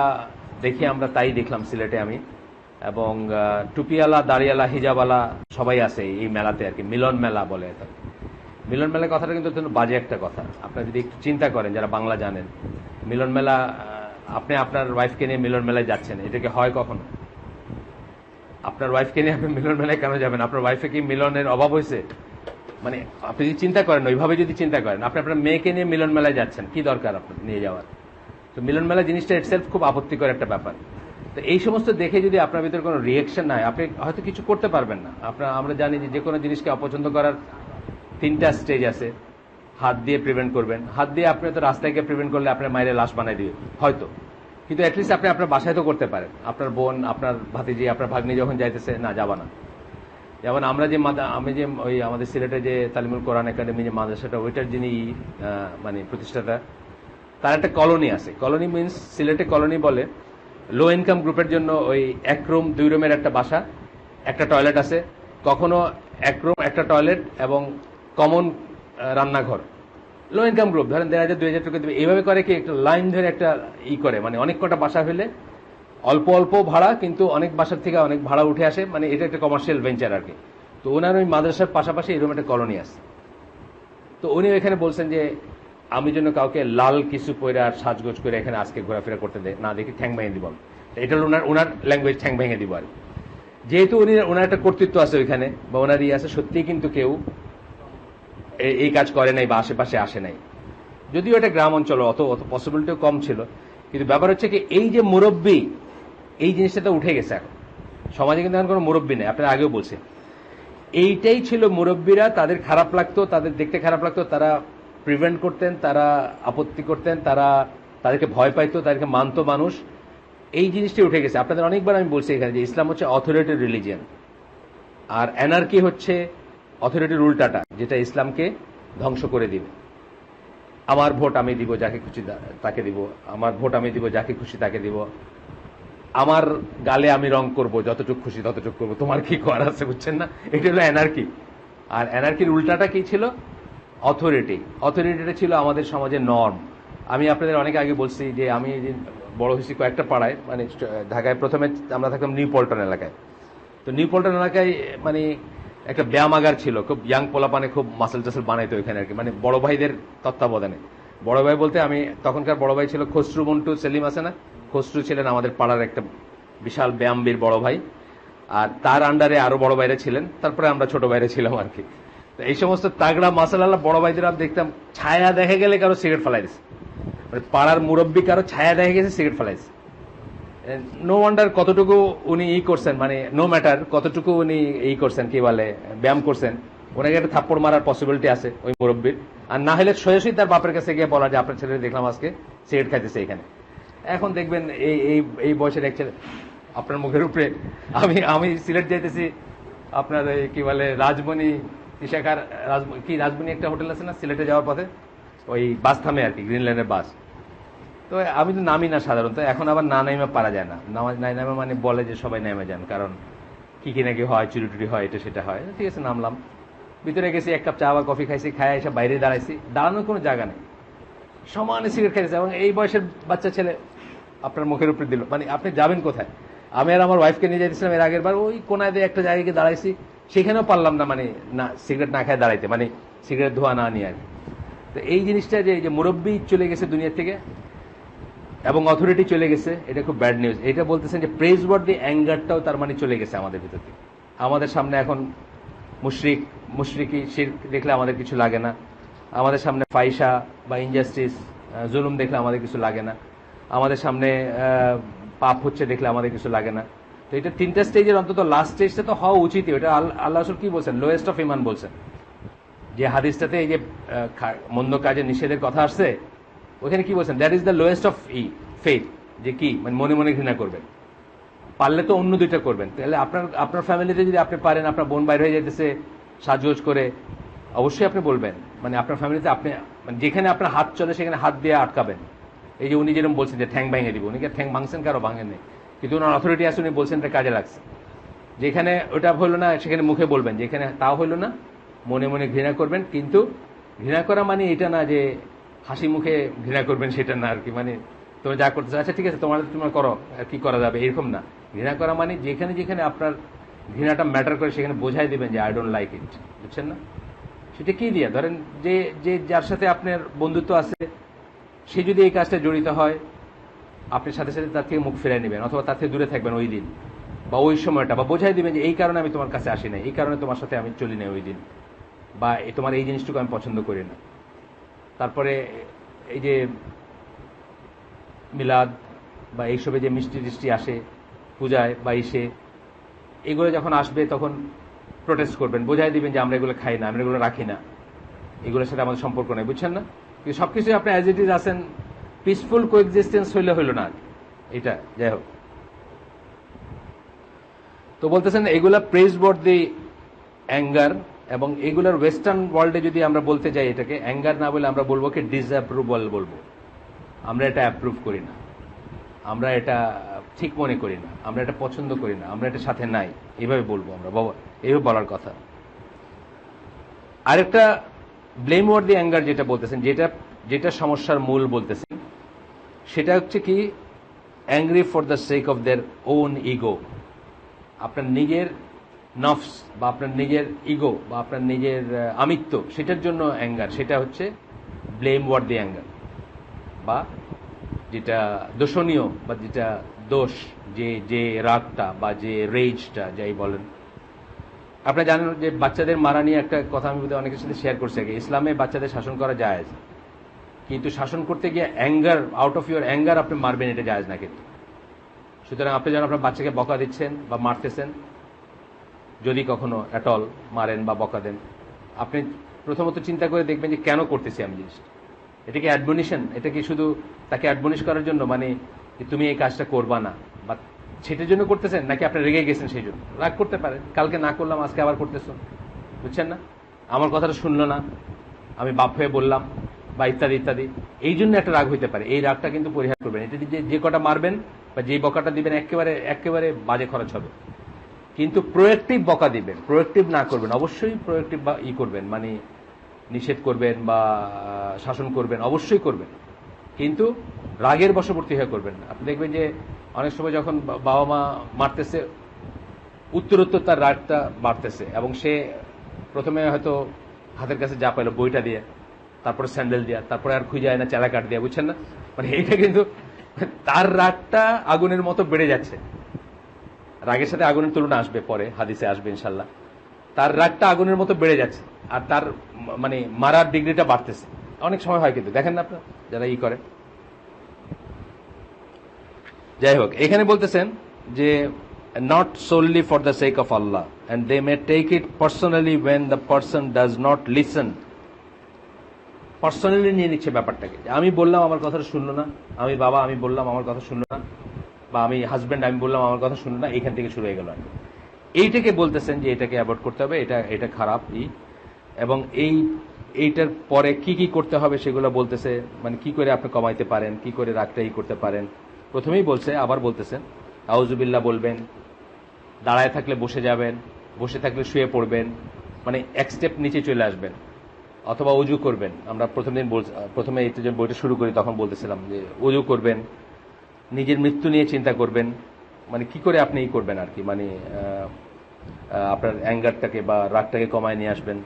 দেখি আমরা তাই দেখলাম সিলেটে আমি। এবং টুপিওয়ালা, দাড়িওয়ালা, হিজাবওয়ালা সবাই আছে এই মেলাতে আর কি। মিলন মেলা বলে এটা। মিলন মেলা কথাটা কিন্তু বাজে একটা কথা। আপনারা যদি একটু চিন্তা করেন, যারা বাংলা জানেন, মিলন মেলা, আপনি আপনার ওয়াইফকে নিয়ে মিলন মেলায় যাচ্ছেন, এটাকে হয় কখনো? আপনার ওয়াইফকে নিয়ে আপনি মিলন মেলায় কেন যাবেন? আপনার ওয়াইফে কি মিলনের অভাব হয়েছে? মানে আপনি যদি চিন্তা করেন, ওইভাবে যদি চিন্তা করেন, আপনি আপনার মেয়েকে নিয়ে মিলন মেলায় যাচ্ছেন, কি দরকার আপনার নিয়ে যাওয়ার? তো মিলন মেলা জিনিসটা ইটসেলফ খুব আপত্তিকর একটা ব্যাপার। তো এই সমস্ত দেখে যদি আপনার ভিতরে কোনো রিয়েকশন না হয়, আপনি হয়তো কিছু করতে পারবেন না। আমরা জানি যে কোনো জিনিসকে অপছন্দ করার 3টা স্টেজ আছে। হাত দিয়ে প্রিভেন্ট করবেন, হাত দিয়ে আপনি তো রাস্তায় গিয়ে প্রিভেন্ট করলে আপনার মায়ের লাশ বানাই দিবে হয়তো, কিন্তু অ্যাটলিস্ট আপনি আপনার বাসায় তো করতে পারেন। আপনার বোন, আপনার ভাতিজি, আপনার ভাগ্নি যখন যাইতেছে, না যাবা না। যেমন আমরা যে আমি যে ওই আমাদের সিলেটে যে তালিমুল কোরআন একাডেমি যে মাদ্রাসাটা, ওইটার যিনি মানে প্রতিষ্ঠাতা, তার একটা কলোনি আছে। কলোনি মিনস সিলেটে কলোনি বলে লো ইনকাম গ্রুপের জন্য ওই 1 রুম 2 রুমের একটা বাসা, একটা টয়লেট আছে, কখনো 1 রুম একটা টয়লেট এবং কমন রান্নাঘর। লো ইনকাম গ্রুপ ধরেন 1,500 2,000 টাকা দেবে, এইভাবে করে কি একটা লাইন ধরে একটা করে, মানে অনেক কটা বাসা হলে অল্প অল্প ভাড়া, কিন্তু অনেক বাসার থেকে অনেক ভাড়া উঠে আসে, মানে এটা একটা কমার্শিয়াল ভেঞ্চার আর কি। তো ওনার ওই মাদ্রাসার পাশাপাশি এরকম একটা কলোনি আছে। তো উনি এখানে বলছেন যে আমি যেন কাউকে লাল কিছু পরে আর সাজগোজ করে এখানে আজকে ঘোরাফেরা করতে না দেখি, ঠ্যাং ভেঙে দিব। এটা হলো ওনার ল্যাঙ্গুয়েজ, ঠ্যাং ভেঙে দিব আর। যেহেতু ওনার একটা কর্তৃত্ব আছে ওইখানে, বা ওনার আছে, সত্যিই কিন্তু কেউ এই কাজ করে নাই বা আশেপাশে আসে নাই। যদিও এটা গ্রাম অঞ্চল, অত পসিবিলিটিও কম ছিল। কিন্তু ব্যাপার হচ্ছে কি, এই যে মুরব্বী, এই জিনিসটা তো উঠে গেছে এখন সমাজে, কিন্তু এখন কোনো মুরব্বী নেই। আপনারা আগেও বলছেন এইটাই ছিল মুরব্বীরা, তাদের খারাপ লাগতো, তাদের দেখতে খারাপ লাগতো, তারা প্রিভেন্ট করতেন, তারা আপত্তি করতেন, তাদেরকে ভয় পাইতো, তাদেরকে মানতো মানুষ। এই জিনিসটি উঠে গেছে। আপনাদের অনেকবার আমি বলছি এখানে যে ইসলাম হচ্ছে অথরিটির রিলিজিয়ান, আর অ্যানার্কি হচ্ছে অথরিটির উল্টাটা, যেটা ইসলামকে ধ্বংস করে দিবে। আমার ভোট আমি দিব যাকে খুশি তাকে দিব, আমার ভোট আমি দিব যাকে খুশি তাকে দিব, আমার গালে আমি রং করব, যতটুকু খুশি ততটুকু করবো, তোমার কি করার আছে, বুঝছেন না? এটা হলো অ্যানার্কি। আর অ্যানার্কির উল্টাটা কি ছিল? অথরিটি। অথরিটিটা ছিল আমাদের সমাজের নর্ম। আমি আপনাদের অনেক আগে বলছি যে আমি বড় হয়েছি কয়েকটা পাড়ায়, মানে ঢাকায় প্রথমে আমরা থাকতাম নিউ পল্টন এলাকায়। তো নিউ পল্টন এলাকায় মানে একটা ব্যায়ামাগার ছিল, খুব ইয়াং পোলাপানে খুব মাসেল টাসেল বানাইতো ওইখানে আর কি, মানে বড় ভাইদের তত্ত্বাবধানে। বড় ভাই বলতে আমি তখনকার বড় ভাই ছিল খসরু মন্টু সেলিম, আছে না? খসরু ছিলেন আমাদের পাড়ার একটা বিশাল ব্যায়ামবীর বড় ভাই, আর তার আন্ডারে আরো বড় ভাইরা ছিলেন, তারপরে আমরা ছোট ভাইরা ছিলাম আর কি। তো এই সমস্ত তাগড়া মাসাল্লাহ বড় ভাইদের আমি দেখতাম ছায়া দেখে গেলে কারো সিগারেট ফেলাই দিচ্ছে, মানে পাড়ার মুরব্বী কারো ছায়া দেখে গেছে সিগারেট ফেলাইছে। নো ওয়ান্ডার কতটুকু উনি করছেন, মানে নো ম্যাটার কতটুকু উনি করছেন, কি বলে, ব্যায়াম করছেন, ওনাকে একটা থাপ্পড় মারার পসিবিলিটি আছে ওই মুরব্বীর। আর না হলে সরাসরি তার বাপের কাছে গিয়ে বলা যে আপনার ছেলে দেখলাম আজকে সিগারেট খাইতেছে এখানে। এখন দেখবেন এই বয়সের এক ছেলে আপনার মুখের উপরে, আমি সিলেট যাইতেছি, আপনার কি বলে রাজমণি ইশাখার রাজমণি একটা হোটেল আছে না সিলেটে যাওয়ার পথে, ওই বাস থামে আর কি, গ্রিন লাইনের বাস। তো আমি তো নামি না সাধারণত, এখন আবার না নাইমা পারা যায় না, নাইমা মানে বলে যে সবাই নেমে যান, কারণ কি নাকি হয়, চুরি টুরি হয়, এটা সেটা হয়। ঠিক আছে, নামলাম, ভিতরে গেছি, 1 কাপ চা বা কফি খাইছি, খাই এসে বাইরে দাঁড়াইছি, দাঁড়ানোর কোনো জায়গা নেই, সমানে সিগারেট খাইছে, এবং এই বয়সের বাচ্চা ছেলে আপনার মুখের উপরে দিল, মানে আপনি যাবেন কোথায়? আমি আর আমার ওয়াইফকে নিয়ে যাইতেছিলাম এর আগের বার, ওই কোনায় দিয়ে একটা জায়গায় দাঁড়াইছি, সেখানেও পারলাম না, মানে না সিগারেট না খায় দাঁড়াইতে, মানে সিগারেট ধোয়া না নিয়ে আর। তো এই জিনিসটা যে মুরব্বী চলে গেছে দুনিয়া থেকে এবং অথরিটি চলে গেছে, এটা খুব ব্যাড নিউজ। এটা বলতেছেন যে প্রেজ ওয়ার্ডি অ্যাঙ্গারটাও তার মানে চলে গেছে আমাদের ভিতর থেকে। আমাদের সামনে এখন মুশরিকি শিরক দেখলে আমাদের কিছু লাগে না, আমাদের সামনে ফাইশা বা ইনজাস্টিস জুলুম দেখলে আমাদের কিছু লাগে না, আমাদের সামনে পাপ হচ্ছে দেখলে আমাদের কিছু লাগে না। তো এটা 3টা স্টেজের অন্তত লাস্ট স্টেজটা তো হওয়া উচিতই। ওটা আল্লাহ রাসূল কি বলছেন? লোয়েস্ট অফ ইমান বলছেন। যে হাদিসটাতে এই যে মন্দ কাজে নিষেধের কথা আসছে, ওখানে কি বলছেন? That is the lowest of faith. যে কি, মানে মনে মনে ঘৃণা করবেন, পারলে তো অন্য 2টা করবেন। তাহলে আপনার ফ্যামিলিতে যদি আপনি পারেন, আপনার বোন বাইরে হয়ে যেতেছে সাজগোজ করে, অবশ্যই আপনি বলবেন, মানে আপনার ফ্যামিলিতে আপনি যেখানে আপনার হাত চলে সেখানে হাত দিয়ে আটকাবেন। এই যে উনি যেরকম বলছেন যে ঠ্যাং ভেঙে দিব, উনি ঠ্যাং ভাঙছেন, কারো ভাঙেন নেই, কিন্তু ওনার অথরিটি আছে, উনি বলছেন এটা কাজে লাগছে। যেখানে ওটা হইলো না সেখানে মুখে বলবেন, যেখানে তাও হইলো না মনে মনে ঘৃণা করবেন। কিন্তু ঘৃণা করা মানে এটা না যে হাসি মুখে ঘৃণা করবেন, সেটা না আর কি, মানে তুমি যা করতেছো আচ্ছা ঠিক আছে তোমার করো, আর কি করা যাবে, এরকম না। ঘৃণা করা মানে যেখানে যেখানে আপনার ঘৃণাটা ম্যাটার করে সেখানে বোঝাই দিবেন যে আই ডোন্ট লাইক ইট, বুঝছেন না? সেটা কি দিয়ে, ধরেন যে যার সাথে আপনার বন্ধুত্ব আছে, সে যদি এই কাজটা জড়িত হয়, আপনি সাথে সাথে তার থেকে মুখ ফিরিয়ে নেবেন, অথবা তার থেকে দূরে থাকবেন ওই দিন বা ওই সময়টা, বা বোঝাই দিবেন যে এই কারণে আমি তোমার কাছে আসি না, এই কারণে তোমার সাথে আমি চলি না ওই দিন, বা তোমার এই জিনিসটুকু আমি পছন্দ করি না। তারপরে এই যে মিলাদ বা এইসবে যে মিষ্টি টিষ্টি আসে পূজায় বা ইসে, এগুলো যখন আসবে তখন প্রোটেস্ট করবেন, বোঝাই দিবেন যে আমরা এগুলো খাই না, আমরা এগুলো রাখি না, এগুলোর সাথে আমাদের সম্পর্ক নেই, বুঝছেন না? কিন্তু সবকিছু আপনি অ্যাজ ইট ইজ আছেন, পিসফুল কোএক্সিস্টেন্স হইলে হইল না। এটা যাই হোক। তো বলতেছেন এগুলা প্রেজ দি অ্যাঙ্গার, এবং এগুলার ওয়েস্টার্ন ওয়ার্ল্ডে যদি আমরা বলতে যাই এটাকে অ্যাঙ্গার না বলে আমরা বলবো কি ডিসঅ্যাপ্রুভাল বলবো। আমরা এটা অ্যাপ্রুভ করি না, আমরা এটা ঠিক মনে করি না, আমরা এটা পছন্দ করি না, আমরা এটা সাথে নাই, এইভাবে বলবো আমরা বাবা, এইভাবে বলার কথা। আরেকটা ব্লেম ওয়ার্দি অ্যাঙ্গার যেটা বলতেছেন, যেটা যেটা সমস্যার মূল বলতেছেন, সেটা হচ্ছে কি angry for the sake of their own ego. আপনার নিজের নফস বা আপনার নিজের ইগো বা আপনার নিজের আমিত্ব, সেটার জন্য অ্যাঙ্গার, সেটা হচ্ছে ব্লেম ওয়ার্দি অ্যাঙ্গার, বা যেটা দোষণীয় বা যেটা দোষ, যে যে রাগটা বা যে রেজটা যাই বলেন। আপনি জানেন যে বাচ্চাদের মারা নিয়ে একটা কথা আমি বোধহয় অনেকের সাথে শেয়ার করছি আগে, ইসলামে বাচ্চাদের শাসন করা জায়েজ, কিন্তু শাসন করতে গিয়ে anger, out of your anger আপনি মারবেন, এটা জায়েজ না কিন্তু। সুতরাং আপনি যখন আপনার বাচ্চাকে বকা দিচ্ছেন বা মারতেছেন, যদি কখনো অ্যাটল মারেন বা বকা দেন, আপনি প্রথমত চিন্তা করে দেখবেন যে কেন করতেছি আমি জিনিসটা। এটা কি অ্যাডমনিশন? এটা কি শুধু তাকে অ্যাডমনিশ করার জন্য, মানে তুমি এই কাজটা করবা না বা সেটার জন্য করতেছেন, নাকি আপনি রেগে গেছেন সেই জন্য? রাগ করতে পারেন, কালকে না করলাম আজকে আবার করতেছো, বুঝছেন না, আমার কথাটা শুনলো না, আমি বাপ হয়ে বললাম, বা ইত্যাদি ইত্যাদি। এই জন্য একটা রাগ হইতে পারে, এই রাগটা কিন্তু পরিহার করবেন। এটা যে কটা মারবেন বা যে বকাটা দিবেন একেবারে একেবারে বাজে খরচ হবে, কিন্তু প্রোয়েক্টিভ বকা দিবেন, প্রোয়েক্টিভ না করবেন। অবশ্যই প্রোয়েক্টিভ বা করবেন, মানে নিষেধ করবেন বা শাসন করবেন, অবশ্যই করবেন, কিন্তু রাগের বশবর্তী হয়ে করবেন না। আপনি দেখবেন যে অনেক সময় যখন বাবা মা মারতেছে, উত্তরোত্তর তার রাগটা বাড়তেছে, এবং সে প্রথমে হয়তো হাতের কাছে যা পাইলো বইটা দিয়ে, তারপরে স্যান্ডেল দিয়া, তারপরে আর খুঁজে যায় না চালা কাট দিয়া, বুঝছেন না, মানে এইটা কিন্তু তার রাগটা আগুনের মতো বেড়ে যাচ্ছে। রাগের সাথে আগুনের তুলনা আসবে পরে, হাদিসে আসবে ইনশাল্লাহ। তার রাগটা আগুনের মতো বেড়ে যাচ্ছে, আর তার মানে মারার ডিগ্রিটা বাড়তেছে। অনেক সময় হয় কিন্তু, দেখেন না আপনার যারা করে। যাই হোক, এখানে বলতেছেন যে not solely for the sake of Allah, and they may take it personally when the person does not listen. Personally নিয়ে নিচ্ছে ব্যাপারটাকে, আমি বললাম আমার কথাটা শুনলো না, আমি বাবা আমি বললাম আমার কথা শুনলো না, বা আমি হাজব্যান্ড আমি বললাম আমার কথা শুনলো না, এখান থেকে শুরু হয়ে গেল। এইটাকে বলতেছেন যে এটাকে অ্যাভয়েড করতে হবে, এটা খারাপ, এবং এইটার পরে কি কি করতে হবে সেগুলো বলতেছে, মানে কি করে আপনি কমাইতে পারেন, কি করে রাগটা করতে পারেন। প্রথমেই বলছে, আবার বলতেছেন আউযুবিল্লাহ বলবেন, দাঁড়ায় থাকলে বসে যাবেন, বসে থাকলে শুয়ে পড়বেন, মানে এক স্টেপ নিচে চলে আসবেন, অথবা অজু করবেন। আমরা প্রথমে এই যে বইটা শুরু করি তখন বলতেছিলাম যে অজু করবেন, নিজের মৃত্যু নিয়ে চিন্তা করবেন, মানে কি করে আপনি করবেন আর কি, মানে আপনার অ্যাঙ্গারটাকে বা রাগটাকে কমায় নিয়ে আসবেন।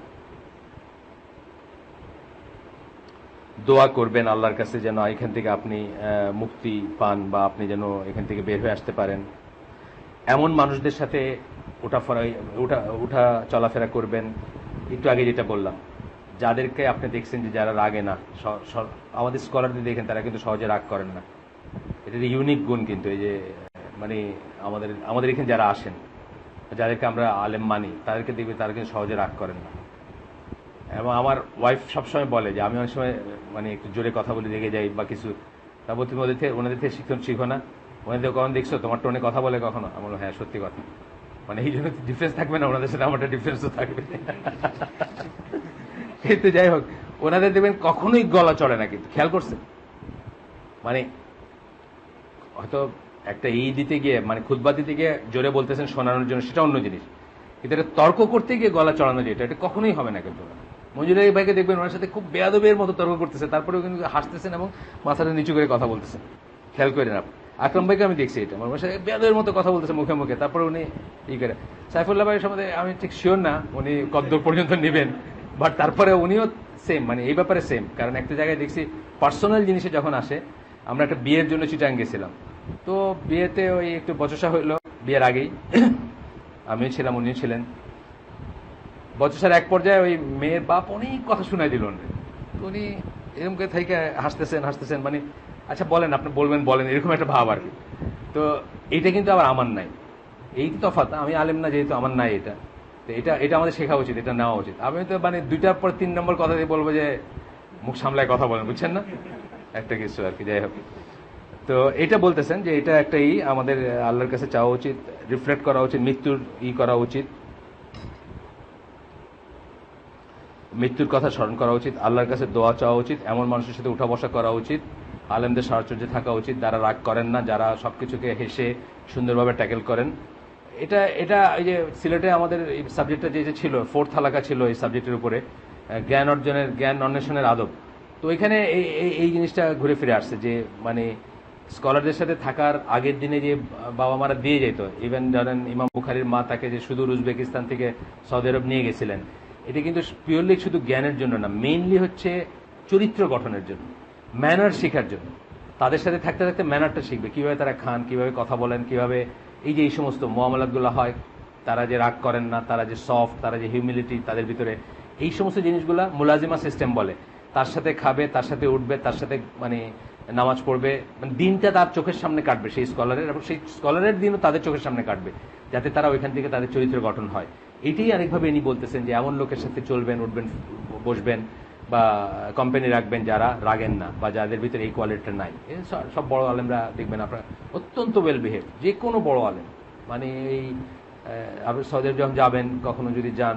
দোয়া করবেন আল্লাহর কাছে যেন এখান থেকে আপনি মুক্তি পান, বা আপনি যেন এখান থেকে বের হয়ে আসতে পারেন। এমন মানুষদের সাথে উঠা চলাফেরা করবেন, একটু আগে যেটা বললাম, যাদেরকে আপনি দেখছেন যে যারা রাগে না, আমাদের স্কলারদের দেখেন তারা কিন্তু সহজে রাগ করেন না। এটা ইউনিক গুণ কিন্তু, এই যে মানে আমাদের এখানে যারা আসেন, যাদেরকে আমরা আলেম মানি, তাদেরকে দেখবে তারা কিন্তু সহজে রাগ করেন না। এবং আমার ওয়াইফ সবসময় বলে যে আমি অনেক সময় মানে একটু জোরে কথা বলে রেগে যাই বা কিছু, তারপর তুমি ওনাদের থেকে শিখো না, ওনাদের কখন দেখছো তোমার টোনে কথা বলে কখনো? আমার হ্যাঁ সত্যি কথা, মানে এই জন্য ডিফারেন্স থাকবে না, ওনাদের সাথে আমার ডিফারেন্সও থাকবে। কিন্তু যাই হোক, ওনাদের দেখবেন কখনোই গলা চড়ে না, কিন্তু খেয়াল করছেন, মানে হয়তো একটা দিতে গিয়ে, মানে খুতবা দিতে গিয়ে জোরে বলতেছেন শোনানোর জন্য, সেটা অন্য জিনিস, কিন্তু এটা তর্ক করতে গিয়ে গলা চড়ানো যেটা, এটা কখনোই হবে না। কিন্তু মঞ্জুর আলী ভাইকে দেখবেন ওনার সাথে খুব বেয়াদবের মতো তর্ক করতেছে, তারপরেও কিন্তু হাসতেছেন এবং মাথাটা নিচু করে কথা বলতেছেন, খেয়াল করেন আপনি। আকরাম ভাইকে আমি দেখছি এটা, আমার সাথে বেয়াদবের মতো কথা বলতেছে মুখে মুখে, তারপরে উনি করে। সাইফুল্লাহ ভাইয়ের সম্বন্ধে আমি ঠিক শিওর না উনি কতদূর পর্যন্ত নেবেন, বাট তারপরে উনিও সেম, মানে এই ব্যাপারে সেম। কারণ একটা জায়গায় দেখছি পার্সোনাল জিনিসে যখন আসে, আমরা একটা বিয়ের জন্য চিটাং গেছিলাম, তো বিয়েতে ওই একটু বচসা হইলো বিয়ের আগেই, আমিও ছিলাম উনিও ছিলেন। বচসার এক পর্যায়ে ওই মেয়ের বাপ অনেক কথা শুনাই দিল, উনি এরকম করে থেকে হাসতেছেন, মানে আচ্ছা বলেন আপনি বলেন এরকম একটা ভাব আর কি। তো এইটা কিন্তু আবার আমার নাই, এই তফাৎ, আমি আলেম না যেহেতু আমার নাই এটা, তো এটা আমাদের শেখা উচিত, এটা নেওয়া উচিত। আমি তো মানে 2টার পর 3 নম্বর কথা দিয়ে বলবো যে মুখ সামলায় কথা বলেন, বুঝছেন না, একটা কিছু আর কি। যাই হোক, তো এটা বলতেছেন যে এটা একটাই আমাদের আল্লাহর কাছে চাওয়া উচিত, রিফ্লেক্ট করা উচিত, মৃত্যুর করা উচিত, মৃত্যুর কথা স্মরণ করা উচিত, আল্লাহর কাছে দোয়া চাওয়া উচিত, এমন মানুষের সাথে উঠা বসা করা উচিত, আলেমদের সাহচর্যে থাকা উচিত, যারা রাগ করেন না, যারা সবকিছুকে হেসে সুন্দরভাবে ট্যাকেল করেন। এটা এটা এই যে সিলেটে আমাদের এই সাবজেক্টটা যে ছিল, 4th হালাকা ছিল এই সাবজেক্টের উপরে, জ্ঞান অর্জনের, জ্ঞান অন্বেষণের আদব। তো এখানে এই জিনিসটা ঘুরে ফিরে আসছে যে মানে স্কলারদের সাথে থাকার আগের দিনে যে বাবা মারা দিয়ে যেত, ইভেন ধরেন ইমাম বুখারীর মা তাকে যে সুদূর উজবেকিস্তান থেকে সৌদি আরব নিয়ে গেছিলেন, এটা কিন্তু পিওরলি শুধু জ্ঞানের জন্য না, মেইনলি হচ্ছে চরিত্র গঠনের জন্য, ম্যানার শেখার জন্য। তাদের সাথে থাকতে থাকতে ম্যানারটা শিখবে, কিভাবে তারা খান, কিভাবে কথা বলেন, কিভাবে এই যে এই সমস্ত মুআমালাতগুলো হয়, তারা যে রাগ করেন না, তারা যে সফট, তারা যে হিউমিলিটি তাদের ভিতরে, এই সমস্ত জিনিসগুলা মুলাজিমা সিস্টেম বলে। তার সাথে খাবে, তার সাথে উঠবে, তার সাথে মানে নামাজ পড়বে, মানে দিনটা তার চোখের সামনে কাটবে সেই স্কলারের, এবং সেই স্কলারের দিনও তাদের চোখের সামনে কাটবে, যাতে তারা ওইখান থেকে তাদের চরিত্র গঠন হয়। এটাই আরেকভাবে ইনি বলতেছেন যে এমন লোকের সাথে চলবেন, উঠবেন, বসবেন বা কোম্পানি রাখবেন যারা রাগেন না বা যাদের ভিতরে এই কোয়ালিটিটা নাই। সব বড় আলেমরা দেখবেন আপনারা অত্যন্ত ওয়েল বিহেভ, যে কোনো বড় আলেম, মানে এই আপনি সৌদি আরব যখন যাবেন, কখনো যদি যান,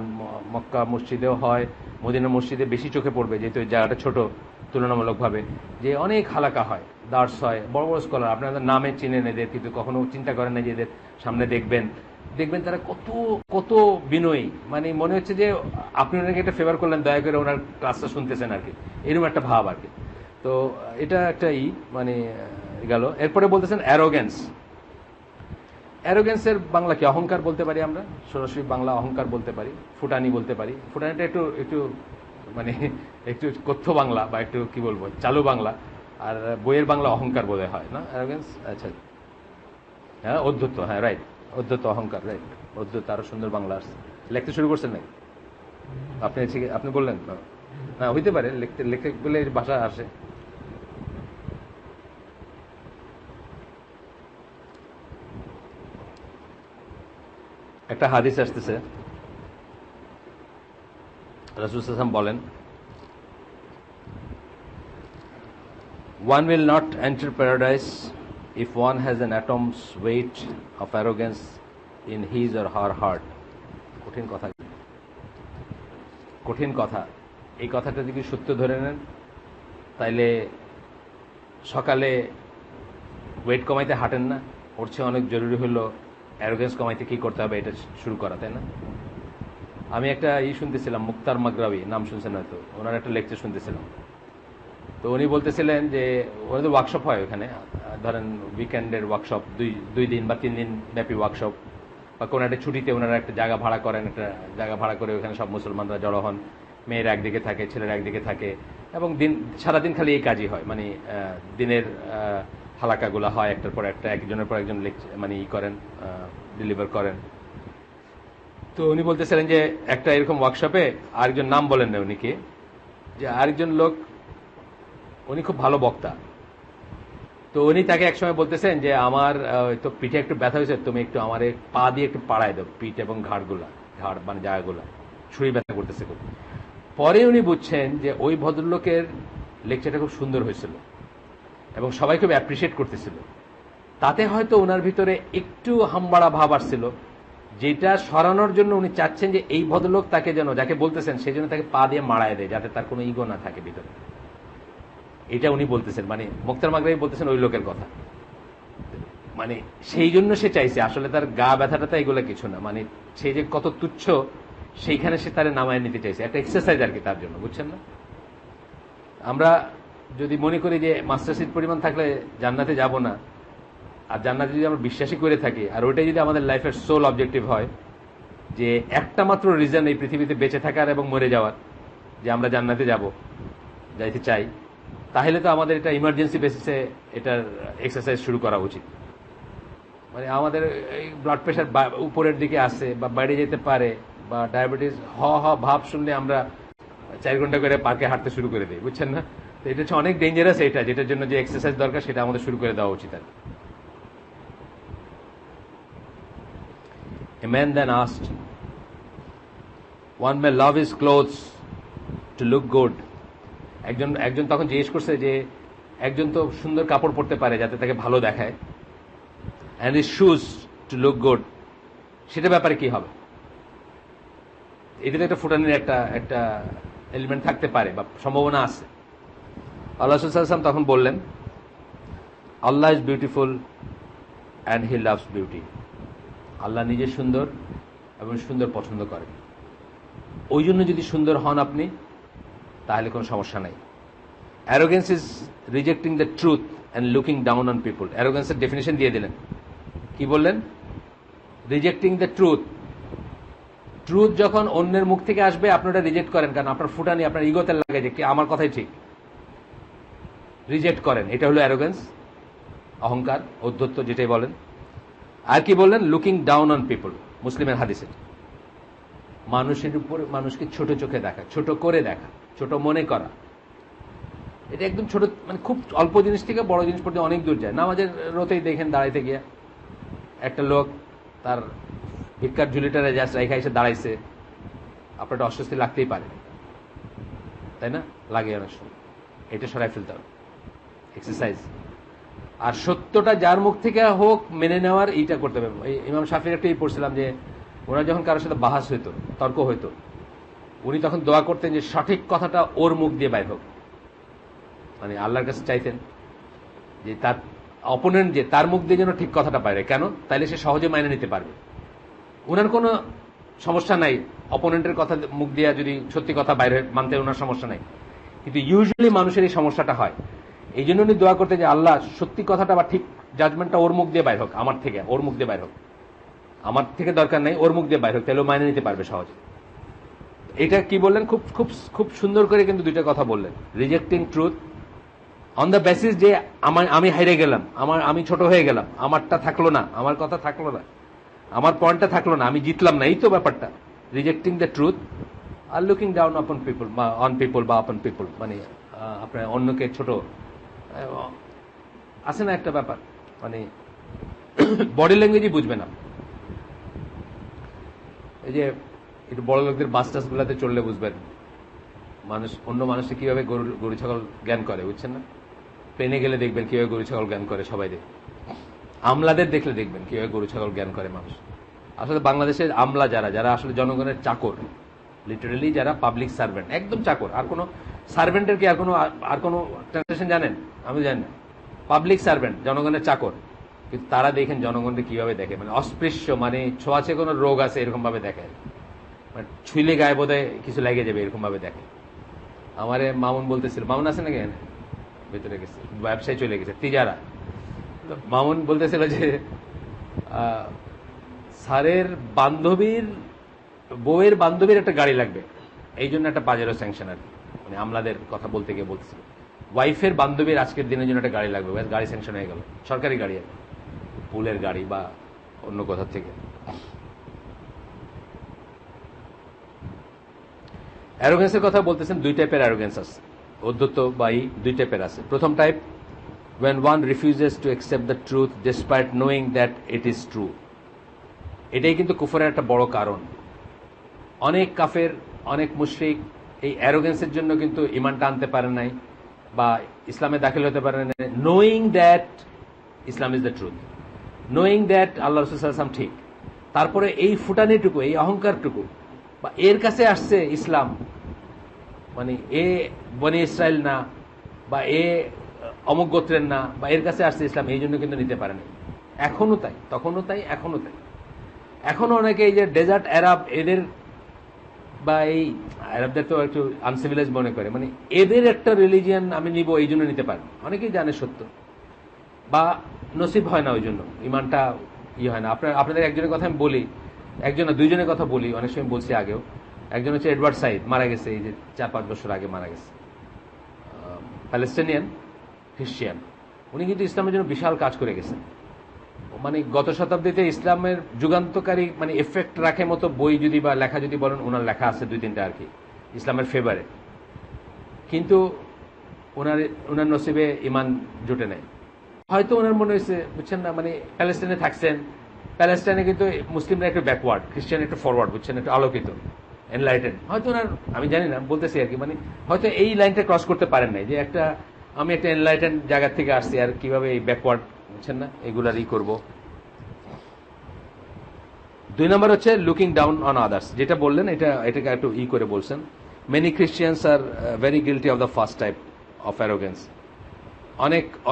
মক্কা মসজিদেও হয়, মদিনা মসজিদে বেশি চোখে পড়বে, যেহেতু এই জায়গাটা ছোট তুলনামূলকভাবে, যে অনেক হালাকা হয়, দার্স হয়, বড় বড় স্কলার, আপনাদের নামে চিনেন এদের, কিন্তু কখনো চিন্তা করেন না যে এদের সামনে দেখবেন তারা কত কত বিনয়ী, মানে মনে হচ্ছে যে আপনি ওনাকে একটা ফেভার করলেন, দয়া করে ওনার ক্লাসটা শুনতেছেন আর কি, এরকম একটা ভাব আর কি। তো এটা একটা মানে গেল। এরপরে বলতেছেন অ্যারোগেন্স। অ্যারোগেন্সের বাংলা কি? অহংকার বলতে পারি আমরা, সরাসরি বাংলা অহংকার বলতে পারি, ফুটানি বলতে পারি। ফুটানিটা একটু একটু মানে একটু কথ্য বাংলা বা একটু কি বলবো চালু বাংলা, আর বইয়ের বাংলা অহংকার বোধহয় হয় না, অ্যারোগেন্স। আচ্ছা, হ্যাঁ, অধ্যত্ব, হ্যাঁ রাইট, অধ্যত্ব, অহংকার, রাইট, অধ্যত্ব আরো সুন্দর বাংলা আসছে। লিখতে শুরু করছেন নাকি আপনি? আপনি বললেন না, হইতে পারে, লিখতে লিখতে বলে ভাষা আসে। একটা হাদিস আসতেছে, রাসূল সাল্লাল্লাহু আলাইহি ওয়াসাল্লাম বলেন, one will not enter paradise if one has an atom's weight of arrogance in his or her heart. কঠিন কথা, কঠিন কথা। এই কথাটা যদি সত্য ধরে নেন, তাইলে সকালে ওয়েট কমাইতে হাঁটেন না, ওর চেয়ে অনেক জরুরি হলো অ্যারোগেন্স কমাইতে কি করতে হবে এটা শুরু করা, তাই না? আমি একটা শুনতেছিলাম, মুক্তার মাগরাবি, নাম শুনছেন হয়তো, ওনার একটা লেকচার শুনতেছিলাম। তো উনি বলতেছিলেন যে ওনাদের ওয়ার্কশপ হয় ওখানে, ধরেন উইকেন্ডের ওয়ার্কশপ, দুই দিন বা 3 দিন ব্যাপী ওয়ার্কশপ, বা কোনো একটা ছুটিতে ওনারা একটা জায়গা ভাড়া করেন, একটা জায়গা ভাড়া করে ওখানে সব মুসলমানরা জড়ো হন, মেয়েরা একদিকে থাকে, ছেলেরা একদিকে থাকে, এবং সারাদিন খালি এই কাজই হয়, মানে দিনের হালাকাগুলো হয় একটার পর একটা, একজনের পর একজন মানে করেন, ডেলিভার করেন। তো উনি বলতেছিলেন যে একটা এরকম ওয়ার্কশপে আরেকজন, নাম বলেন না উনিকে, যে আরেকজন লোক, উনি খুব ভালো বক্তা, তো উনি তাকে একসময় বলতেছেন যে আমার তো পিঠে একটু ব্যথা হয়েছে, তুমি একটু আমার পা দিয়ে একটু পাড়ায় দাও পিঠ এবং ঘাড় মানে জায়গাগুলা, ছুরি ব্যথা করতেছে খুব। পরে উনি বুঝছেন যে ওই ভদ্রলোকের লেকচারটা খুব সুন্দর হয়েছিল এবং সবাই খুব অ্যাপ্রিসিয়েট করতেছিল, তাতে হয়তো ওনার ভিতরে একটু হামবাড়া ভাব আসছিল, যেটা সরানোর জন্য উনি চাচ্ছেন যে এই ভদ্রলোক তাকে যেন, যাকে বলতেছেন সেই জন্য তাকে পা দিয়ে মারায় দেয়, যাতে তার কোনো ইগো না থাকে ভিতরে। এটা উনি বলতেছেন, মানে মুক্তার মাগরাবি বলতেছেন ওই লোকের কথা, মানে সেই জন্য সে চাইছে, আসলে তার গা ব্যথাটা তো এগুলো কিছু না, মানে সে যে কত তুচ্ছ সেইখানে সে তারে নামায় নিতে চাইছে, একটা এক্সারসাইজ আর কি তার জন্য, বুঝছেন না? আমরা যদি মনে করি যে মাস্টার সিট পরিমাণ থাকলে জান্নাতে যাব না, আর জান্নাতে যদি আমরা বিশ্বাসী করে থাকি, আর ওইটাই যদি আমাদের লাইফের সোল অবজেক্টিভ হয়, যে একটা মাত্র রিজন এই পৃথিবীতে বেঁচে থাকার এবং মরে যাওয়ার, যে আমরা জান্নাতে যাইতে চাই, তাহলে তো আমাদের এটা ইমার্জেন্সি বেসিসে এটার এক্সারসাইজ শুরু করা উচিত। মানে আমাদের এই ব্লাড প্রেশার উপরের দিকে আসে বা বাইরে যেতে পারে, বা ডায়াবেটিস ভাব শুনলে আমরা 4 ঘন্টা করে পার্কে হাঁটতে শুরু করে দিই, বুঝছেন না? তো এটা হচ্ছে অনেক ডেঞ্জারাস, এটা যেটার জন্য যে এক্সারসাইজ দরকার সেটা আমাদের শুরু করে দেওয়া উচিত। A man then asked, one may love his clothes to look good. একজন তখন জিজ্ঞেস করছে যে একজন তো সুন্দর কাপড় পরতে পারে যাতে তাকে ভালো দেখায়, and is shoes to look good, সেটা ব্যাপারে কি হবে? এটাতে একটা ফুটানির একটা একটা এলিমেন্ট থাকতে পারে বা সম্ভাবনা আছে। আল্লাহ রাসূল সাল্লাল্লাহু আলাইহি ওয়াসাল্লাম তখন বললেন, Allah is beautiful and he loves beauty. আল্লাহ নিজে সুন্দর এবং সুন্দর পছন্দ করেন। ওই জন্য যদি সুন্দর হন আপনি, তাহলে কোনো সমস্যা নাই। Arrogance is rejecting the truth and looking down on people. অ্যারোগেন্সের ডেফিনেশন দিয়ে দিলেন, কি বললেন? Rejecting the truth. ট্রুথ যখন অন্যের মুখ থেকে আসবে আপনি ওটা রিজেক্ট করেন, কারণ আপনার ফুটানি আপনার ইগোতে লাগে যে কি আমার কথাই ঠিক, রিজেক্ট করেন। এটা হলো অ্যারোগেন্স, অহংকার, ঔদ্ধত্য, যেটাই বলেন। আর কি বললেন? লুকিং ডাউন অন পিপল, মুসলিমের হাদিসে। মানুষের উপর মানুষকে ছোট চোখে দেখা, ছোট করে দেখা, ছোট মনে করা। এটা একদম ছোট, মানে খুব অল্প জিনিস থেকে বড় জিনিস পর্যন্ত অনেক দূর যায়। নামাজের রোতেই দেখেন দাঁড়াইতে গিয়া একটা লোক তার ভিক্ষার ঝুলিটারে জাস্ট রেখা এসে দাঁড়াইছে, আপনার একটা অস্বস্তি লাগতেই পারে, তাই না? লাগে অনেক সময়। এটা সরাই ফেলতে হবে, এক্সারসাইজ। আর সত্যটা যার মুখ থেকে হোক মেনে নেওয়ার এইটা করতে হবে। ইমাম শাফির একটা পড়ছিলাম যে ওরা যখন কারোর সাথে বাহাস হইতো, তর্ক হইতো, উনি তখন দোয়া করতেন যে সঠিক কথাটা ওর মুখ দিয়ে বাইর হোক। মানে আল্লাহর কাছে চাইতেন যে তার অপোনেন্ট যে তার মুখ দিয়ে যেন ঠিক কথাটা বাইরে। কেন? তাইলে সে সহজে মাইনে নিতে পারবে। ওনার কোনো সমস্যা নাই অপোনেন্টের কথা মুখ দিয়ে যদি সত্যি কথা বাইরে মানতে, ওনার সমস্যা নাই। কিন্তু ইউজুয়ালি মানুষের এই সমস্যাটা হয়। এই জন্য উনি দোয়া করতেন যে আল্লাহ সত্যি কথাটা বা ঠিক জাজমেন্টটা ওর মুখ দিয়ে বাইর হোক, আমার থেকে ওর মুখ দিয়ে বাইর হোক। আমার থেকে দরকার নাই, ওর মুখ দিয়ে বাইর হোক, তাহলে মাইনে নিতে পারবে সহজে। এটা কি বললেন? খুব খুব খুব সুন্দর করে কিন্তু দুইটা কথা বললেন। Rejecting truth on the basis যে আমি হাইরে গেলাম, আমি ছোট হয়ে গেলাম, আমারটা থাকলো না, আমার কথা থাকলো না, আমার পয়েন্টটা থাকলো না, আমি জিতলাম না, এই তো ব্যাপারটা। Rejecting the truth are looking down upon people বা অন পিপল বা আপন পিপল, মানে আপনার অন্যকে ছোট আছে না একটা ব্যাপার, মানে বডি ল্যাঙ্গুয়েজই বুঝবে না। এই যে একটু বড় লোকদের বাস টাস গুলাতে চললে বুঝবেন মানুষ অন্য মানুষকে কিভাবে গরু ছাগল জ্ঞান করে, বুঝছেন না? প্লেনে গেলে দেখবেন কিভাবে গরু ছাগল জ্ঞান করে, সবাই দেখবে। আমলাদের দেখলে দেখবেন কিভাবে গরু ছাগল জ্ঞান করে মানুষ। আসলে বাংলাদেশের আমলা যারা যারা আসলে জনগণের চাকর, লিটারেলি যারা পাবলিক সার্ভেন্ট, একদম চাকর, আর কোনো সার্ভেন্টের কি আর কোনো ট্রান্সলেশন জানেন? আমি জানি না। পাবলিক সার্ভেন্ট, জনগণের চাকর, কিন্তু তারা দেখেন জনগণকে কিভাবে দেখে, মানে অস্পৃশ্য, মানে ছোঁয়াচে কোনো রোগ আছে এরকম ভাবে দেখে, মানে ছুইলে গায়ে বোধহয় কিছু লেগে যাবে এরকম ভাবে দেখে। আমারে মামুন বলতেছিল, মামুন আছে নাকি ভেতরে গেছে, ব্যবসায় চলে গেছে তিজারা। মামুন বলতেছিল যে স্যারের বান্ধবীর বউয়ের বান্ধবীর একটা গাড়ি লাগবে, এই জন্য একটা পাজেরো স্যাংশন আর কি, মানে আমলাদের কথা বলতে গিয়ে বলতেছিল ওয়াইফের বান্ধবীর আজকের দিনের জন্য একটা গাড়ি লাগবে, গাড়ি স্যাংশন হয়ে গেল, সরকারি গাড়ি আর পুলের গাড়ি বা অন্য কোথা থেকে। অ্যারোগেন্সের কথা বলতেছেন, দুই টাইপের অ্যারোগেন্স আছে, ঔদ্ধত্য বা দুই টাইপের আছে। প্রথম type, when one refuses to accept the truth despite knowing that it is true। এটাই কিন্তু কুফরের একটা বড় কারণ। অনেক কাফের, অনেক মুশরিক এই অ্যারোগেন্সের জন্য কিন্তু ইমানটা আনতে পারে নাই বা ইসলামে দাখিল হতে পারে নাই, knowing that Islam is the truth, knowing that Allah রাসূল সাল্লাল্লাহু আলাইহি ওয়াসাল্লাম ঠিক। তারপরে এই ফুটানিটুকু, এই অহংকারটুকু, বা এর কাছে আসছে ইসলাম, মানে এ বনি ইসরায়েল না, বা এ অমুক গোত্রের না, বা এর কাছে আসছে ইসলাম, এই জন্য কিন্তু নিতে পারেনি। এখনো তাই, তখনও তাই, এখনো তাই। এখনো অনেকে এই যে ডেজার্ট আরব, এদের বা এই আরবদের তো একটু আনসিভিলাইজ মনে করে, মানে এদের একটা রিলিজিয়ান আমি নিব এই জন্য নিতে পারি। অনেকেই জানে সত্য, বা নসিব হয় না, ওই জন্য ইমানটা হয় না। আপনাদের একজনের কথা আমি বলি, একজন না দুইজনের কথা বলি, অনেক সময় বলছি আগেও। একজন হচ্ছে এডওয়ার্ড সাইদ, মারা গেছে এই যে 4-5 বছর আগে মারা গেছে, প্যালেস্টাইনিয়ান খ্রিস্টিয়ান। উনি কিন্তু ইসলামের জন্য বিশাল কাজ করে গেছেন, মানে গত শতাব্দীতে ইসলামের যুগান্তকারী মানে এফেক্ট রাখে মতো বই যদি বা লেখা যদি বলেন, ওনার লেখা আছে 2-3টা আর কি ইসলামের ফেভারে। কিন্তু ওনার নসিবে ইমান জুটে নেই। হয়তো ওনার মনে হয়েছে, বুঝছেন না, মানে প্যালেস্টাইনে থাকছেন, প্যালেস্টাইনে কিন্তু মুসলিমরা একটু ব্যাকওয়ার্ড, খ্রিস্টান একটু ফরওয়ার্ড, বুঝছেন, একটু আলোকিত, এনলাইটেন। হয়তো ওনার, আমি জানি না, বলতেছি আর কি, মানে হয়তো এই লাইনটা ক্রস করতে পারেন নাই যে একটা আমি একটা এনলাইটেন জায়গা থেকে আসছি, আর কিভাবে এই ব্যাকওয়ার্ড, বুঝছেন না, এগুলারই করব। 2 নম্বর হচ্ছে লুকিং ডাউন অন আদার্স, যেটা বললেন এটাকে একটু করে বলছেন। Many Christians are very guilty of the first type of arrogance.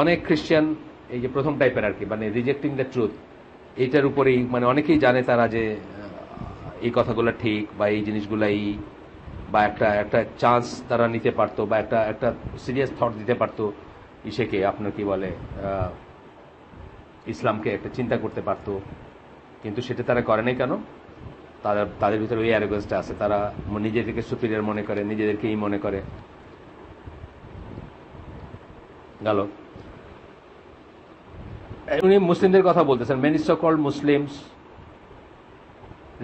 অনেক খ্রিস্টান এই যে প্রথম টাইপের আর কি, মানে রিজেক্টিং দ্য ট্রুথ, এইটার উপরেই মানে অনেকেই জানে তারা যে এই কথাগুলো ঠিক বা এই জিনিসগুলাই, বা একটা চান্স তারা নিতে পারতো, বা একটা সিরিয়াস থট দিতে পারতো ইসেকে, আপনার কি বলে, ইসলামকে একটা চিন্তা করতে পারতো, কিন্তু সেটা তারা করে নাই কেন? তাদের ভিতরে ওই অ্যারোগেন্সটা আছে, তারা নিজেদেরকে সুপিরিয়র মনে করে, নিজেদেরকেই মনে করে। গেল। উনি মুসলিমদের কথা বলতেছেন। Many so called Muslims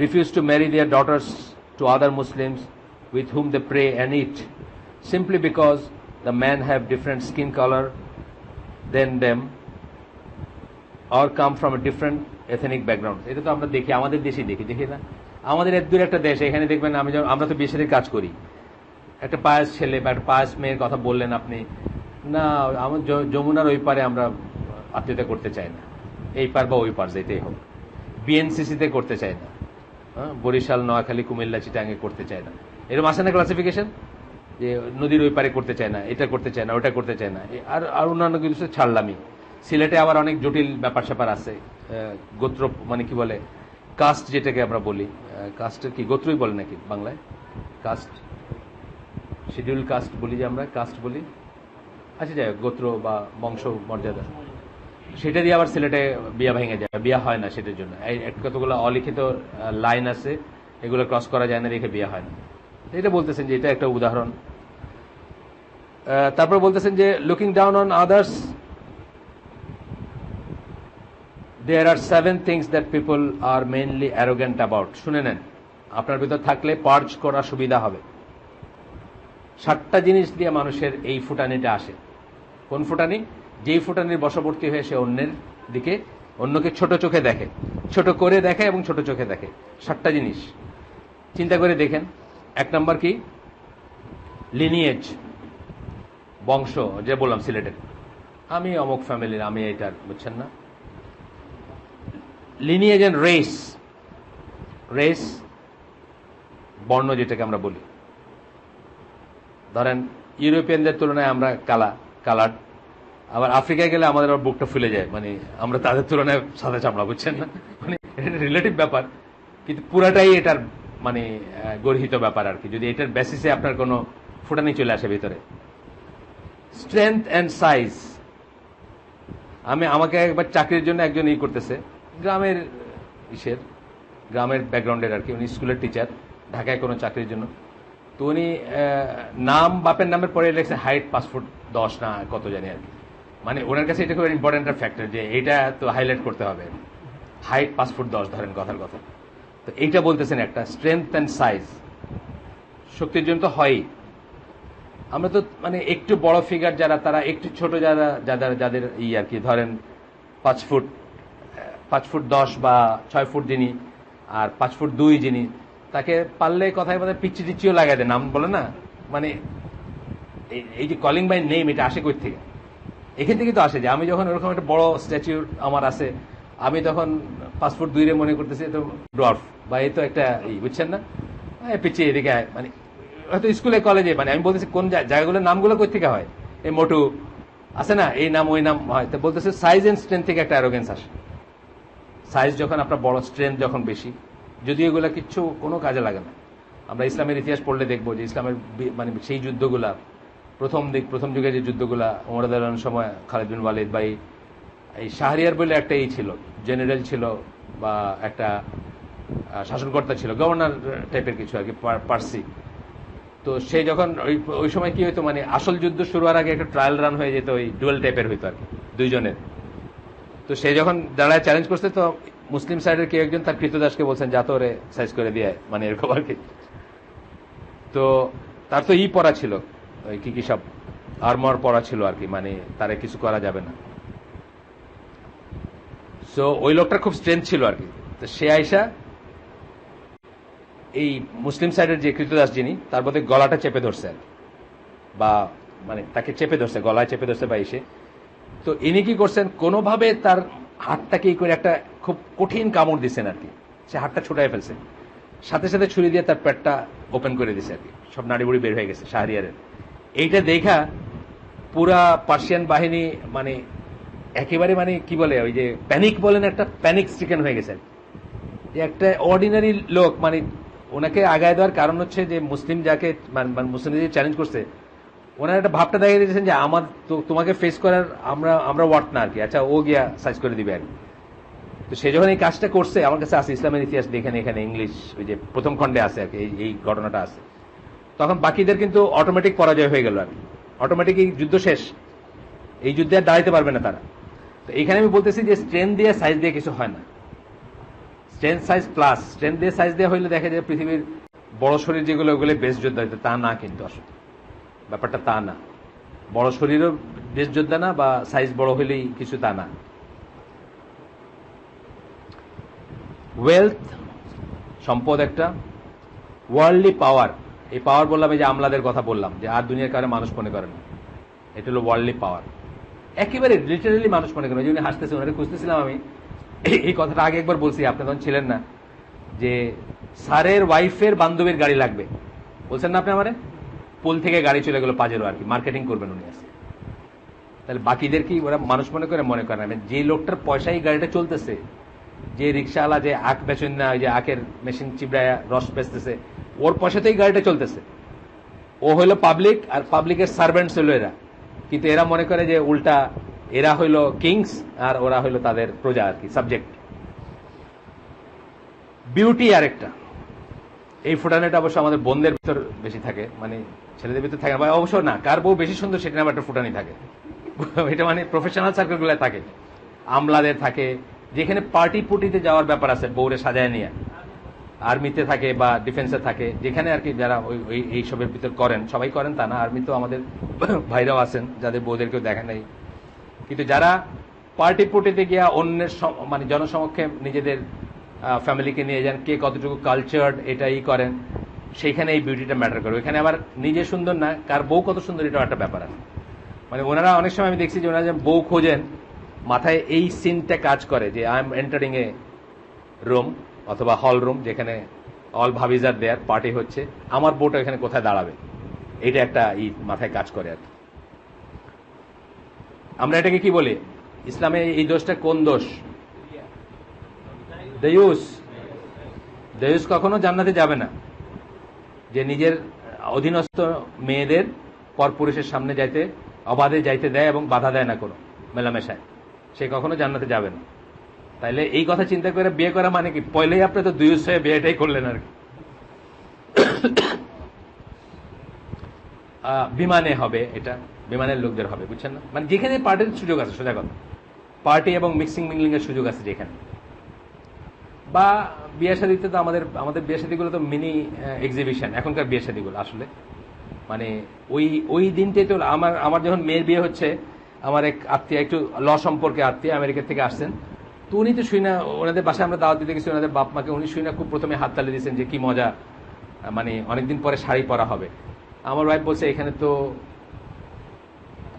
refuse to marry their daughters to other Muslims with whom they pray and eat, simply because the men have different skin color than them or come from a different ethnic background. এটা তো আমরা দেখি, আমাদের দেশেই দেখি না? আমাদের এত দূর একটা দেশ, এখানে দেখবেন আমরা তো বিয়ে শাদীর কাজ করি, একটা পায়েস ছেলে বা একটা পায়েস মেয়ের কথা বললেন আপনি, না আমার যমুনার ওই পারে আমরা আত্মীয়তা করতে চাই না, এই পার বা ওই পার যেতেই হোক, বিএনসিসিতে করতে চাই না, বরিশাল, নোয়াখালী, কুমিল্লা, চিটাঙ্গে করতে চায় না। এরকম আসে না ক্লাসিফিকেশন, যে নদীর ওই পারে করতে চায় না, এটা করতে চায় না, ওটা করতে চায় না, আর অন্যান্য কিছু ছাড়লামই। সিলেটে আবার অনেক জটিল ব্যাপার স্যাপার আছে, গোত্র মানে কি বলে, কাস্ট যেটাকে আমরা বলি, কাস্টের কি গোত্রই বলে নাকি বাংলায়, কাস্ট, শিডিউল কাস্ট বলি, যে আমরা কাস্ট বলি, আচ্ছা যাই হোক, গোত্র বা বংশ মর্যাদা, সেটা দিয়ে আবার সিলেটে বিয়া ভেঙে যায়, বিয়া হয় না সেটার জন্য। কতগুলো অলিখিত লাইন আছে, এগুলো ক্রস করা যায় না, দেখে বিয়া হয় না। এটা বলতেছেন যে এটা একটা উদাহরণ। তারপর বলতেছেন যে looking down on others, there are 7 things that people are mainly arrogant about. শুনে নেন, আপনার ভিতর থাকলে পার্জ করা সুবিধা হবে। 7টা জিনিস দিয়ে মানুষের এই ফুটানিটা আসে। কোন ফুটানি? যেই ফুটানির বশবর্তী হয়ে সে অন্যের দিকে, অন্যকে ছোট চোখে দেখে, ছোট করে দেখে এবং ছোট চোখে দেখে। 7টা জিনিস চিন্তা করে দেখেন। 1 নম্বর কি? লিনিয়েজ, বংশ, যে বললাম সিলেটের, আমি অমুক ফ্যামিলির, আমি এটার, বুঝছেন না? লিনিয়েজ এন্ড রেস, রেস বর্ণ যেটাকে আমরা বলি। ধরেন ইউরোপিয়ানদের তুলনায় আমরা কালার, আবার আফ্রিকায় গেলে আমাদের আবার বুকটা ফুলে যায়, মানে আমরা তাদের তুলনায় সাদা চামড়া, বুঝছেন না? মানে এটা রিলেটিভ ব্যাপার, কিন্তু পুরাটাই এটার মানে গর্হিত ব্যাপার আর কি, যদি এটার বেসিসে আপনার কোনো ফুটানি চলে আসে ভিতরে। স্ট্রেংথ অ্যান্ড সাইজ, আমাকে একবার চাকরির জন্য একজন করতেছে, গ্রামের ব্যাকগ্রাউন্ডের আর কি, উনি স্কুলের টিচার, ঢাকায় কোনো চাকরির জন্য। তো উনি নাম, বাপের নামের পরে লিখছে হাইট 5 ফুট 10 না কত জানি আর কি। মানে ওনার কাছে এটা খুব ইম্পর্টেন্ট ফ্যাক্টর, যে এইটা তো হাইলাইট করতে হবে, হাইট 5 ফুট 10 ধরেন কথার কথা। তো এইটা বলতেছেন একটা স্ট্রেংথ অ্যান্ড সাইজ, শক্তির জন্য তো হয়ই। আমরা তো মানে একটু বড় ফিগার যারা, তারা একটু ছোট যাদের আর কি, ধরেন 5 ফুট 10 বা 6 ফুট যিনি, আর 5 ফুট 2 যিনি, তাকে পারলে কথায় কথা পিচ্ছি টিচ্ছিও লাগাই দেয়, নাম বলে না, মানে এই যে কলিং বাই নেম, এটা আসে কই থেকে? এখান থেকে তো আসে যে আমি যখন ওরকম একটা বড় স্ট্যাচু আমার আছে, আমি তখন 5 ফুট 2 মনে করতেছি তো ড্রফ, বা এই তো একটা বুঝছেন না, পিছিয়ে এদিকে, মানে হয়তো স্কুলে কলেজে, মানে আমি বলতেছি কোন জায়গাগুলোর নামগুলো কই থেকে হয়, এই মোটু আছে না, এই নাম ওই নাম হয়। তো বলতেছে সাইজ এন্ড স্ট্রেংথ থেকে একটা অ্যারোগেন্স আসে। সাইজ যখন আপনার বড়, স্ট্রেংথ যখন বেশি, যদিও এগুলো কিচ্ছু কোনো কাজে লাগে না। আমরা ইসলামের ইতিহাস পড়লে দেখবো যে ইসলামের মানে সেই যুদ্ধগুলা, প্রথম যুগে যে যুদ্ধগুলা, ওমর রাদিয়াল্লাহু আনহুর সময় খালিদ বিন ওয়ালিদ বা এই শাহরিয়ার বলে একটা ছিল, জেনারেল ছিল বা একটা শাসনকর্তা ছিল, গভর্নর টাইপের কিছু আর কি, পার্সি। তো সে যখন ওই সময় কি হইতো, মানে আসল যুদ্ধ শুরু হওয়ার আগে একটা ট্রায়াল রান হয়ে যেত, ওই ডুয়েল টাইপের হইতো আর কি, দুইজনের। তো সে যখন দাঁড়ায় চ্যালেঞ্জ করছে, তো মুসলিম সাইডের কেউ একজন তার কৃতদাসকে বলছেন যা তো ওরে সাইজ করে দিয়ে, মানে এরকম আর কি। তো তার তো পড়া ছিল, ওই কি সব আর্মার পড়া ছিল আর কি, মানে তারে কিছু করা যাবে না। সো ওই লোকটার খুব স্ট্রেংথ ছিল আর কি। তো সে আইসা এই মুসলিম সাইডের যে কৃতদাস যিনি, তার মধ্যে গলাটা চেপে ধরছে আর কি, বা মানে তাকে চেপে ধরছে, গলায় চেপে ধরছে বা এসে। তো ইনি কি করছেন, কোনোভাবে তার হাতটাকে ই করে একটা খুব কঠিন কামড় দিচ্ছেন আর কি, সে হাতটা ছুটাই ফেলছে, সাথে সাথে ছুরি দিয়ে তার পেটটা ওপেন করে দিছে আর কি, সব নাড়িবুড়ি বের হয়ে গেছে শাহরিয়ারের। এইটা দেখা পুরা পার্সিয়ান বাহিনী মানে একেবারে মানে কি বলে ওই যে প্যানিক বলেন, একটা প্যানিক স্ট্রিকেন হয়ে গেছে। একটা অর্ডিনারি লোক মানে ওনাকে আগায় দেওয়ার কারণ হচ্ছে যে মুসলিম যাকে মানে মুসলিমদের চ্যালেঞ্জ করছে, ওনার একটা ভাবটা দেখিয়ে দিয়েছেন যে আমার তোমাকে ফেস করার আমরা ওয়াট না আর কি, আচ্ছা ও গিয়া সাইজ করে দিবে আর কি। তো সে যখন এই কাজটা করছে, আমার কাছে আছে ইসলামের ইতিহাস দেখেন, এখানে ইংলিশ ওই যে প্রথম খণ্ডে আছে আর কি এই ঘটনাটা আছে। তখন বাকিদের কিন্তু অটোমেটিক পরাজয় হয়ে গেল আর কি, অটোমেটিক এই যুদ্ধ শেষ, এই যুদ্ধে আর দাঁড়াইতে পারবে না তারা। তো এখানে আমি বলতেছি যে স্ট্রেংথ দিয়ে সাইজ দিয়ে কিছু হয় না, স্ট্রেংথ সাইজ প্লাস স্ট্রেংথ দিয়ে সাইজ দিয়ে হইলে দেখা যায় পৃথিবীর বড় শরীর যেগুলো ওগুলো বেশ যোদ্ধা হইতো, তা না কিন্তু আসলে ব্যাপারটা তা না। বড় শরীরও বেশ যোদ্ধা না, বা সাইজ বড় হইলেই কিছু তা না। ওয়েলথ সম্পদ একটা, ওয়ার্ল্ডলি পাওয়ার, এই পাওয়ার বললাম এই যে আমলাদের কথা বললাম যে আর দুনিয়ার কারণে মানুষ মনে করে না, এটা হলো ওয়ার্ল্ডলি পাওয়ার, একেবারে লিটারেলি মানুষ মনে করে। ওই জন্য হাসতেছে, ওনারে খুঁজতেছিলাম আমি, এই কথাটা আগে একবার বলছি, আপনি তখন ছিলেন না, যে স্যারের ওয়াইফের বান্ধবীর গাড়ি লাগবে বলছেন না আপনি আমারে, পোল থেকে গাড়ি চলে গেল পাজেরো আর কি, মার্কেটিং করবেন উনি আছে। তাহলে বাকিদের কি ওরা মানুষ মনে করে? মনে করে না। যে লোকটার পয়সায় গাড়িটা চলতেছে, যে রিক্সাওয়ালা যে আখ বেচেন না, ওই যে আখের মেশিন চিবড়ায় রস বেচতেছে, ওর পয়সাতেই গাড়িটা চলতেছে। ও হইলো পাবলিক, আর পাবলিকের সার্ভেন্টস হইলো এরা। কিন্তু এরা মনে করে যে উল্টা এরা হইলো কিংস আর ওরা হইলো তাদের প্রজা আর কি, সাবজেক্ট। বিউটি আরেকটা, এই ফুটানোটা অবশ্য আমাদের বোনদের ভিতর বেশি থাকে, মানে ছেলেদের ভিতর থাকে না, অবশ্য না, কার বউ বেশি সুন্দর সেটা নামে একটা ফুটানি থাকে, এটা মানে প্রফেশনাল সার্কেল গুলায় থাকে, আমলাদের থাকে, যেখানে পার্টি পুটিতে যাওয়ার ব্যাপার আছে, বউরে সাজায় নিয়ে, আর্মিতে থাকে বা ডিফেন্সে থাকে, যেখানে আর কি যারা এইসবের ভিতর করেন, সবাই করেন তা না, আর্মি তো আমাদের ভাইরাও আছেন যাদের বউদেরকেও দেখা নেই, কিন্তু যারা পার্টি পুটিতে গিয়া অন্যের মানে জনসমক্ষে নিজেদের ফ্যামিলিকে নিয়ে যান, কে কতটুকু কালচার্ড এটাই করেন, সেইখানে এই বিউটিটা ম্যাটার করে। ওইখানে আবার নিজে সুন্দর না, কার বউ কত সুন্দর এটাও একটা ব্যাপার আছে। মানে ওনারা অনেক সময় আমি দেখছি যে ওনারা যে বউ খোঁজেন, মাথায় এই সিনটা কাজ করে যে I am entering A room অথবা হল রুম, যেখানে অল ভাবিজ আর দেয়ার, পার্টি হচ্ছে, আমার বউটা এখানে কোথায় দাঁড়াবে, এটা একটা মাথায় কাজ করে আর কি। আমরা এটাকে কি বলি ইসলামে? এই দোষটা কোন দোষ? দেয়ুস। দেয়ুস কখনো জান্নাতে যাবে না, যে নিজের অধীনস্থ মেয়েদের পরপুরুষের সামনে যাইতে অবাধে যাইতে দেয় এবং বাধা দেয় না কোনো মেলামেশায়, সে কখনো জান্নাতে যাবে না। তাইলে এই কথা চিন্তা করে বিয়ে করা মানে কি? পয়লেই আপনি তো দুয়ুস হয়ে বিয়েটাই করলেন আর কি। বিমানে হবে, এটা বিমানের লোকদের হবে, বুঝছেন না? মানে যেখানে পার্টির সুযোগ আছে, সোজা কথা, পার্টি এবং মিক্সিং মিংলিং এর সুযোগ আছে যেখানে, বা বিয়ে শাদীতে তো আমাদের বিয়ে শাদীগুলো তো মিনি এক্সিবিশন এখনকার বিয়ে শাদীগুলো আসলে, মানে ওই দিনটাই তো আমার যখন মেয়ের বিয়ে হচ্ছে, আমার এক আত্মীয়, একটু ল সম্পর্কে আত্মীয়, আমেরিকা থেকে আসছেন, তো উনি তো শুই না, ওনাদের বাসায় আমরা দাওয়াত দিতে গেছি, ওনাদের বাপ মাকে, উনি শুই না খুব প্রথমে হাততালি দিয়েছেন যে কি মজা, মানে অনেকদিন পরে শাড়ি পরা হবে। আমার ওয়াইফ বলছে এখানে তো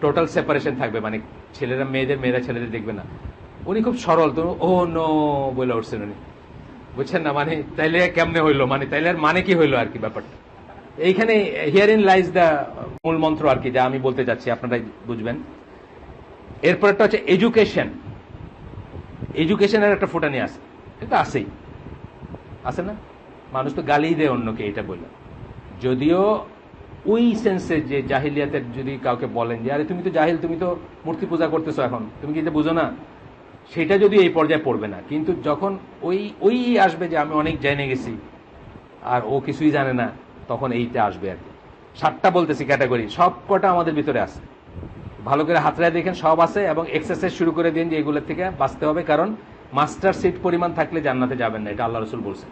টোটাল সেপারেশন থাকবে, মানে ছেলেরা মেয়েদের, মেয়েরা ছেলেদের দেখবে না। উনি খুব সরল, তো ও নো বলে উঠছেন উনি, বুঝছেন না? মানে তাইলে কেমনে হইলো, মানে তাইলে আর মানে কি হইলো আর কি ব্যাপারটা। এইখানে হিয়ার ইন লাইজ দ্য মূল মন্ত্র আর কি, যা আমি বলতে চাচ্ছি আপনারাই বুঝবেন। এরপরটা হচ্ছে এডুকেশন। এডুকেশনের একটা ফুটানি আছে, এটা আছেই, আছে না? মানুষ তো গালি দেয় অন্যকে এটা বললো, যদিও ওই সেন্সে যে জাহিলিয়াতের যদি কাউকে বলেন যে আরে তুমি তো জাহিল, তুমি তো মূর্তি পূজা করতেছো এখন, তুমি কি এটা বুঝো না, সেটা যদি এই পর্যায়ে পড়বে না। কিন্তু যখন ওই আসবে যে আমি অনেক জেনে গেছি আর ও কিছুই জানে না, তখন এইটা আসবে আর কি। 7টা বলতেছি ক্যাটাগরি, সব কটা আমাদের ভিতরে আছে, ভালো করে হাতড়ায় দেখেন, সব আছে। এবং এক্সারসাইজ শুরু করে দিন যে এগুলোর থেকে বাঁচতে হবে, কারণ মাস্টার সিট পরিমাণ থাকলে জান্নাতে যাবেন না, এটা আল্লাহ রসুল বলছেন।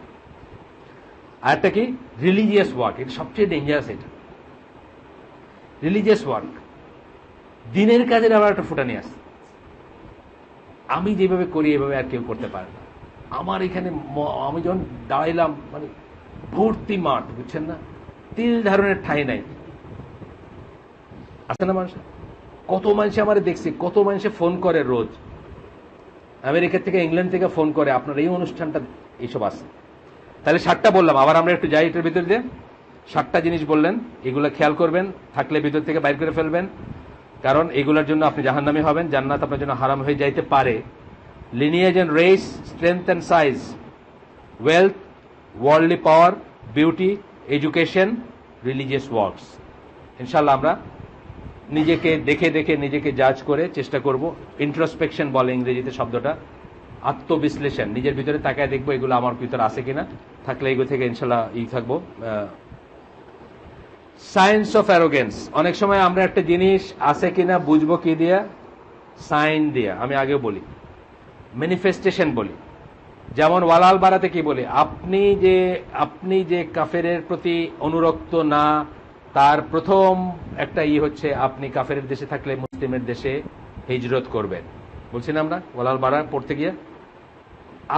আর একটা কি? রিলিজিয়াস ওয়ার্ক, এটা সবচেয়ে ডেঞ্জারাস। এটা রিলিজিয়াস ওয়ার্ক, দিনের কাজের আবার একটা ফুটানি আছে, আমি যেভাবে করি এভাবে আর কেউ করতে পারে না। আমার এখানে আমি যখন দাঁড়াইলাম, মানে ভর্তি মাঠ, বুঝছেন না, তিল ধারণের ঠাঁই নাই। আছে না মানুষ? কত মানুষ আমার দেখছি, কত মানুষে ফোন করে রোজ, আমেরিকা থেকে ইংল্যান্ড থেকে ফোন করে আপনার এই অনুষ্ঠানটা, এইসব আছে। তাহলে 7টা বললাম, আবার আমরা একটু যাই এটার ভিতর দিয়ে। 7টা জিনিস বললেন, এগুলো খেয়াল করবেন, থাকলে ভিতর থেকে বাইর করে ফেলবেন, কারণ এগুলোর জন্য আপনি জাহান্নামী হবেন, জান্নাত আপনার জন্য হারাম হয়ে যাইতে পারে। Lineage and race, strength and size, wealth, worldly power, beauty, education, religious works. ইনশাল্লাহ আমরা নিজেকে দেখে দেখে নিজেকে জাজ করে চেষ্টা করব। ইন্ট্রোস্পেকশন বলে ইংরেজিতে শব্দটা, আত্মবিশ্লেষণ, নিজের ভিতরে তাকায় দেখবো এগুলো আমার ভিতরে আছে কিনা, থাকলে এগুলো থেকে ইনশাল্লাহ থাকবো। সায়েন্স অফ অ্যারোগেন্স, অনেক সময় আমরা একটা জিনিস আছে কিনা বুঝবো কি দিয়া? সাইন দিয়া। আমি আগেও বলি, ম্যানিফেস্টেশন বলি। যেমন ওয়ালাল বারাতে কি বলি, আপনি যে কাফেরের প্রতি অনুরক্ত না, তার প্রথম একটা হচ্ছে আপনি কাফেরের দেশে থাকলে মুসলিমের দেশে হিজরত করবেন। বলছি না আমরা ওয়ালাল বারা পড়তে গিয়ে?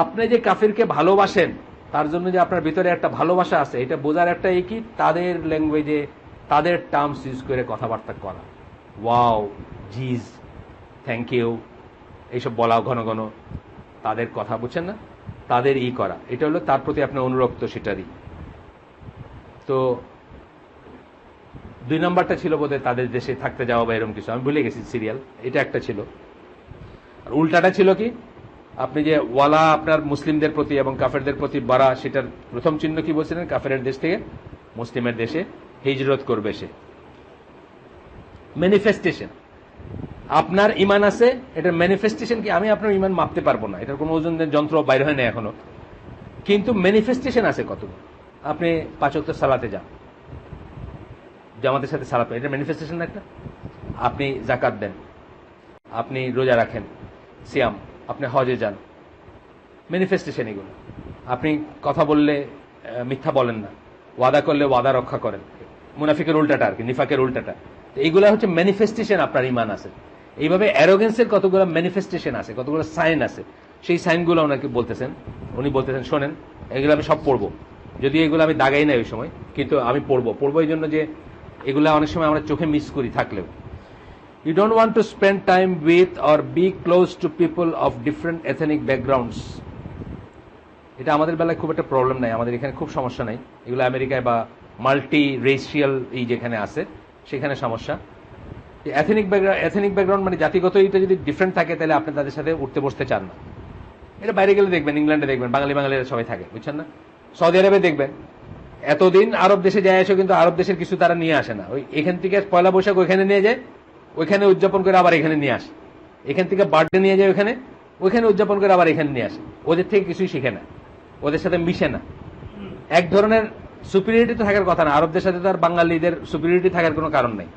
আপনি যে কাফিরকে ভালোবাসেন, তার জন্য যে আপনার ভিতরে একটা ভালোবাসা আছে, এটা বোঝার একটা কি, তাদের ল্যাঙ্গুয়েজে তাদের টার্মস ইউজ করে কথাবার্তা করা। ওয়াও, জিজ, থ্যাংক ইউ, এইসব বলা, ঘন ঘন তাদের কথা, বুঝছেন না, তাদের করা, এটা হলো তার প্রতি আপনার অনুরক্ত, সেটারই। তো 2 নম্বরটা ছিল বোধহয় তাদের দেশে থাকতে যাওয়া বা এরকম কিছু, আমি ভুলে গেছি সিরিয়াল, এটা একটা ছিল। আর উল্টাটা ছিল কি, আপনি যে ওয়ালা আপনার মুসলিমদের প্রতি এবং কাফেরদের প্রতি বাড়া, সেটার প্রথম চিহ্ন কি বলছিলেন? কাফেরের দেশ থেকে মুসলিমের দেশে হিজরত করবে সে। ম্যানিফেস্টেশন, আপনার ইমান আছে, এটার ম্যানিফেস্টেশন কি? আমি আপনার ইমান মাপতে পারবো না, এটার কোনো ওজনের যন্ত্র বাইরে হয় না এখনো, কিন্তু ম্যানিফেস্টেশন আছে কতগুলো। আপনি 5 ওয়াক্ত সালাতে যান, জামাতের সাথে সালাত, এটা ম্যানিফেস্টেশন না একটা? আপনি যাকাত দেন, আপনি রোজা রাখেন, সিয়াম, আপনি হজে যান, ম্যানিফেস্টেশন এগুলো। আপনি কথা বললে মিথ্যা বলেন না, ওয়াদা করলে ওয়াদা রক্ষা করেন, মুনাফিকের উল্টাটা আর কি, নিফাকের উল্টাটা। এইগুলা হচ্ছে ম্যানিফেস্টেশন, আপনার ইমান আছে। এইভাবে অ্যারোগেন্সের কতগুলো ম্যানিফেস্টেশন আছে, কতগুলো সাইন আছে, সেই সাইনগুলো ওনাকে বলতেছেন, উনি বলতেছেন শোনেন, এগুলো আমি সব পড়বো, যদি এগুলো আমি দাগাই না ওই সময়, কিন্তু আমি পড়বো এই জন্য যে এগুলো অনেক সময় আমরা চোখে মিস করি থাকলেও। You don't want to spend time with or be close to people of different ethnic backgrounds. এটা আমাদের বেলায় খুব একটা প্রবলেম নাই, আমাদের এখানে খুব সমস্যা নাই। এগুলো আমেরিকায় বা মাল্টি রেশিয়াল যেখানে আছে সেখানে সমস্যা। এথনিক ব্যাকগ্রাউন্ড মানে জাতিগত এটা যদি ডিফারেন্ট থাকে, তাহলে আপনি তাদের সাথে উঠতে বসতে চান না। এটা বাইরে গেলে দেখবেন, ইংল্যান্ডে দেখবেন বাঙালিরা সবাই থাকে, বুঝছেন না? সৌদি আরবে দেখবেন, এতদিন আরব দেশে যায় এসে কিন্তু আরব দেশের কিছু তারা নিয়ে আসে না। ওই এখান থেকে পয়লা বৈশাখ ওইখানে নিয়ে যায়, ওইখানে উদযাপন করে আবার এখানে নিয়ে আসে, এখান থেকে বার্থডে নিয়ে যায় ওইখানে উদযাপন করে আবার এখানে নিয়ে আসে। ওদের থেকে কিছুই শিখে না, ওদের সাথে মিশে না। এক ধরনের সুপিরিয়রিটি তো থাকার কথা না, আরবদের সাথে তো আর বাঙালিদের সুপিরিয়রিটি থাকার কোনো কারণ নেই,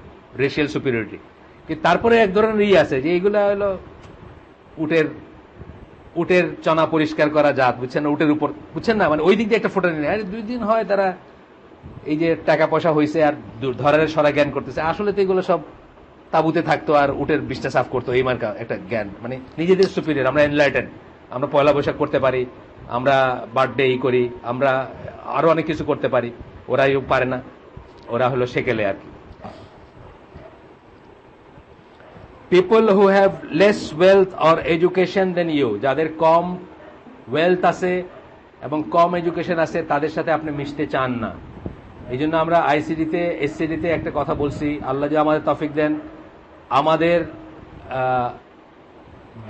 রেশিয়াল সুপিরিয়রিটি। কিন্তু তারপরে এক ধরনের আছে যে এইগুলা হলো উটের চনা পরিষ্কার করা জাত, বুঝছেন না, উটের উপর, বুঝছেন না, মানে ওই দিক দিয়ে একটা ফোটা নিয়ে 2 দিন হয় তারা এই যে টাকা পয়সা হয়েছে আর ধরার সরা জ্ঞান করতেছে। আসলে তো এগুলো সব তাবুতে থাকতো আর উটের বিষটা সাফ করতো, এই মার্কা একটা জ্ঞান, মানে নিজেদের সুপিরিয়র, আমরা এনলাইটেড, আমরা পয়লা বৈশাখ করতে পারি, আমরা বার্থডে করি, আমরা আরো অনেক কিছু করতে পারি, ওরা পারে না, ওরা হলো সেকেলে আর কি। People who have less wealth or education than you, যাদের কম ওয়েলথ আছে এবং কম এডুকেশন আছে, তাদের সাথে আপনি মিশতে চান না। এই জন্য আমরা আইসিডিতে এসসিডিতে একটা কথা বলছি, আল্লাহ যে আমাদের তৌফিক দেন, আমাদের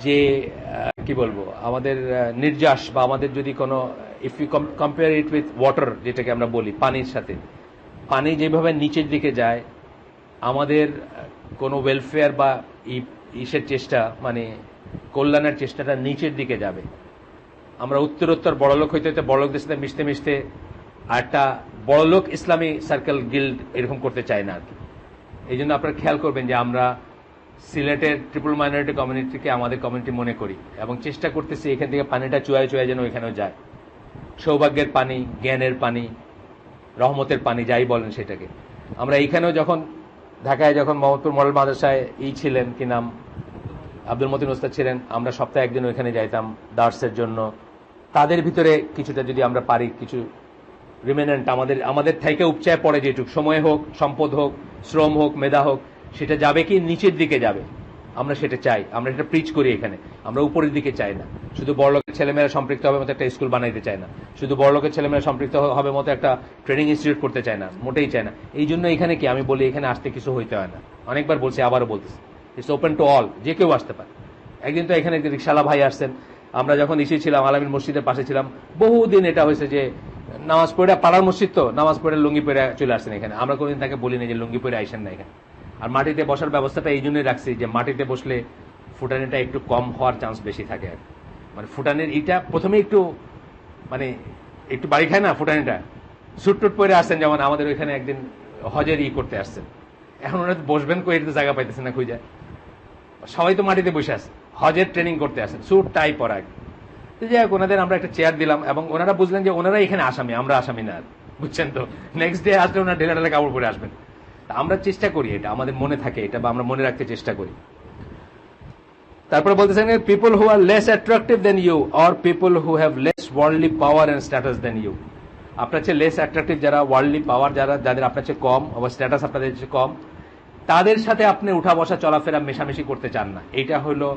যে কি বলবো, আমাদের নির্যাস বা আমাদের যদি কোনো, if you compare it with water, যেটাকে আমরা বলি পানির সাথে, পানি যেভাবে নিচের দিকে যায়, আমাদের কোনো ওয়েলফেয়ার বা ইসের চেষ্টা, মানে কল্যাণের চেষ্টাটা নিচের দিকে যাবে। আমরা উত্তরোত্তর বড়লোক হইতে হইতে বড়লোকদের সাথে মিশতে মিশতে একটা বড়লোক ইসলামী সার্কেল গিল্ড এরকম করতে চাই না আর কি। এই জন্য আপনারা খেয়াল করবেন যে আমরা সিলেটের ট্রিপল মাইনরিটি কমিউনিটিকে আমাদের কমিউনিটি মনে করি এবং চেষ্টা করতেছি এখান থেকে পানিটা চুয়ায় চুয়ায় যেন ওইখানেও যায়। সৌভাগ্যের পানি, জ্ঞানের পানি, রহমতের পানি, যাই বলেন সেটাকে। আমরা এইখানেও যখন ঢাকায় যখন মোহাম্মদপুর মডেল মাদ্রাসায় ছিলেন, কি নাম, আব্দুল মতিন ওস্তাদ ছিলেন, আমরা সপ্তাহে একদিন ওইখানে যাইতাম দার্সের জন্য। তাদের ভিতরে কিছুটা যদি আমরা পারি, কিছু রিমেনেন্ট আমাদের থেকে উপচায় পড়ে যেটুক, সময় হোক, সম্পদ হোক, শ্রম হোক, মেধা হোক, সেটা যাবে কি নিচের দিকে যাবে, আমরা সেটা চাই, আমরা সেটা প্রিচ করি এখানে। আমরা উপরের দিকে চাই না, শুধু বড়লোকের ছেলেমেয়েরা সম্পৃক্ত হবে মতো একটা স্কুল বানাইতে চায় না, শুধু বড়লোকের ছেলেমেয়েরা সম্পৃক্ত হবে মতো একটা ট্রেনিং ইনস্টিটিউট করতে চায় না, মোটেই চায় না। এই জন্য এখানে কি আমি বলি, এখানে আসতে কিছু হইতে হয় না। অনেকবার বলছি, আবারও বলতেছি, ইটস ওপেন টু অল, যে কেউ আসতে পারে। একদিন তো এখানে রিক্সাওয়ালা ভাই আসছেন, আমরা যখন ইসে ছিলাম, আলামিন মসজিদের পাশে ছিলাম, বহুদিন এটা হয়েছে যে নামাজ পড়ে, পাড়ার মসজিদ তো, নামাজ পড়ে লুঙ্গি পরে চলে আসছেন এখানে। আমরা কোনোদিন তাকে বলিনি যে লুঙ্গি পরে আইসেন না এখানে। আর মাটিতে বসার ব্যবস্থাটা এই জন্যই রাখছি যে মাটিতে বসলে ফুটানিটা একটু কম হওয়ার চান্স বেশি থাকে। আর মানে ফুটানির ইটা প্রথমে একটু মানে একটু বাড়ি খায় না ফুটানিটা। সুট টুট পরে আসছেন, যেমন আমাদের ওইখানে একদিন হজের করতে আসছেন, এখন ওরা বসবেন কই, এটা তো জায়গা পাইতেছেন না খুঁজে। সবাই তো মাটিতে বসে আছে, হজের ট্রেনিং করতে আসেন, স্যুট টাই পরা। যাই হোক, ওনাদের আমরা একটা চেয়ার দিলাম এবং ওনারা বুঝলেন যে ওনারা এখানে আসামি, আমরা আসামি না, বুঝছেন তো। নেক্সট ডে আসলে ওনারা ঢেলা ঢেলা কাপড় পরে আসবেন। আমরা চেষ্টা করি, এটা আমাদের মনে থাকে, এটা বা আমরা মনে রাখতে চেষ্টা করি। তারপরে বলতেছেন, people who are less attractive than you or people who have less worldly power and status than you. আপনার চেয়ে লেস অ্যাট্রাকটিভ যারা, ওয়ার্ল্ডলি পাওয়ার যারা, যাদের আপনার চেয়ে কম, আবার স্ট্যাটাস আপনাদের চেয়ে কম, তাদের সাথে আপনি উঠা বসা চলাফেরা মেশামেশি করতে চান না। এটা হলো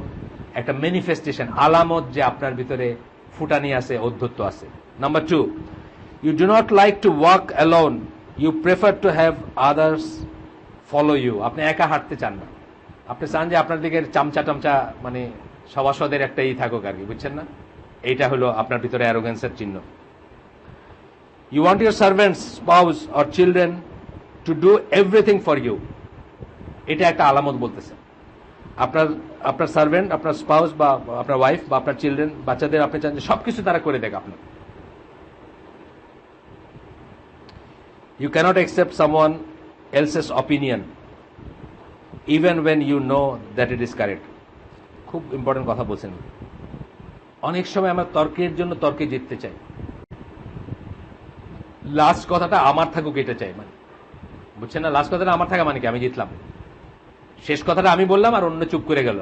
একটা ম্যানিফেস্টেশন, আলামত যে আপনার ভিতরে ফুটানি আছে, অধ্যত্ব আছে। Number 2, you do not like to walk alone, you prefer to have others follow you. আপনি একা হাঁটতে চান না, আপনি চান যে আপনার দিকে চামচা টামচা মানে সভাসদের একটা থাকুক আর কি, বুঝছেন না। এইটা হলো আপনার ভিতরে অ্যারোগেন্সের চিহ্ন। You want your servants, spouse or children to do everything for you. এটা একটা আলামত বলতেছে। আপনার আপনার সার্ভেন্ট, আপনার স্পাউস বা আপনার ওয়াইফ বা আপনার চিলড্রেন, বাচ্চাদের আপনি চান যে সবকিছু তারা করে দেখ আপনার। You cannot accept someone else's opinion even when you know that it is correct. খুব ইম্পর্টেন্ট কথা বলছেন। অনেক সময় আমরা তর্কের জন্য তর্কে জিততে চাই, লাস্ট কথাটা আমার থাকুক এটা চাই, মানে বুঝছেন না। লাস্ট কথাটা আমার থাকা মানে কি, আমি জিতলাম, শেষ কথাটা আমি বললাম আর অন্য চুপ করে গেল।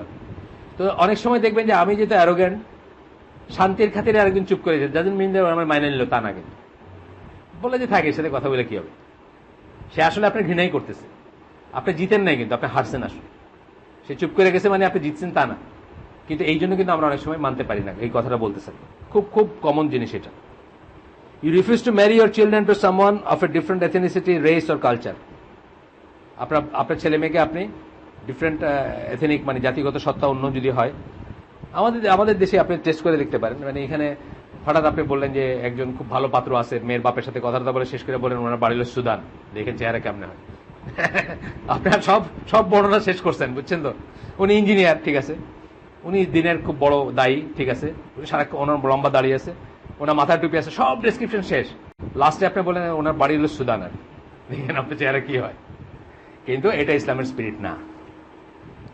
তো অনেক সময় দেখবেন যে আমি যেহেতু অ্যারোগেন্ট, শান্তির খাতিরে আরেকজন চুপ করে যাদের মিন আমার মাইনে নিল তা না, কিন্তু বলে যে থাকে সাথে কথা বলে কি হবে। সে আসলে আপনার ঘৃণাই করতেছে, আপনি জিতেন নাই কিন্তু আপনি হারছেন আসলে। সে চুপ করে গেছে মানে আপনি জিতছেন তা না। কিন্তু এই জন্য কিন্তু আমরা অনেক সময় মানতে পারি না এই কথাটা বলতেছেন। খুব খুব কমন জিনিস এটা। You refuse to marry your children to someone of a different ethnicity, race or culture. আপনার ছেলে মেয়েকে আপনি ডিফারেন্ট এথনিক মানে জাতিগত সত্তা অন্য যদি হয়, আমাদের দেশে আপনি টেস্ট করে দেখতে পারেন। মানে এখানে হঠাৎ আপনি বললেন যে একজন খুব ভালো পাত্র আছে, মেয়ের বাপের সাথে কথাবার্তা বলে শেষ করে বলেন ওনার বাড়ি হলো সুদান, দেখেন চেহারা কেমনে হয়। আপনার সব বর্ণনা শেষ করছেন, বুঝছেন তো। উনি ইঞ্জিনিয়ার, ঠিক আছে, উনি দিনের খুব বড় দায়ী, ঠিক আছে, সারাক্ষণ ওনার লম্বা দাঁড়িয়ে আছে, ওনার মাথায় টুপি আছে, সব ডেসক্রিপশন শেষ। লাস্টে আপনি বলেন ওনার বাড়ি হলো সুদান, আর দেখেন আপনার চেহারা কি হয়। কিন্তু এটা ইসলামের স্পিরিট না।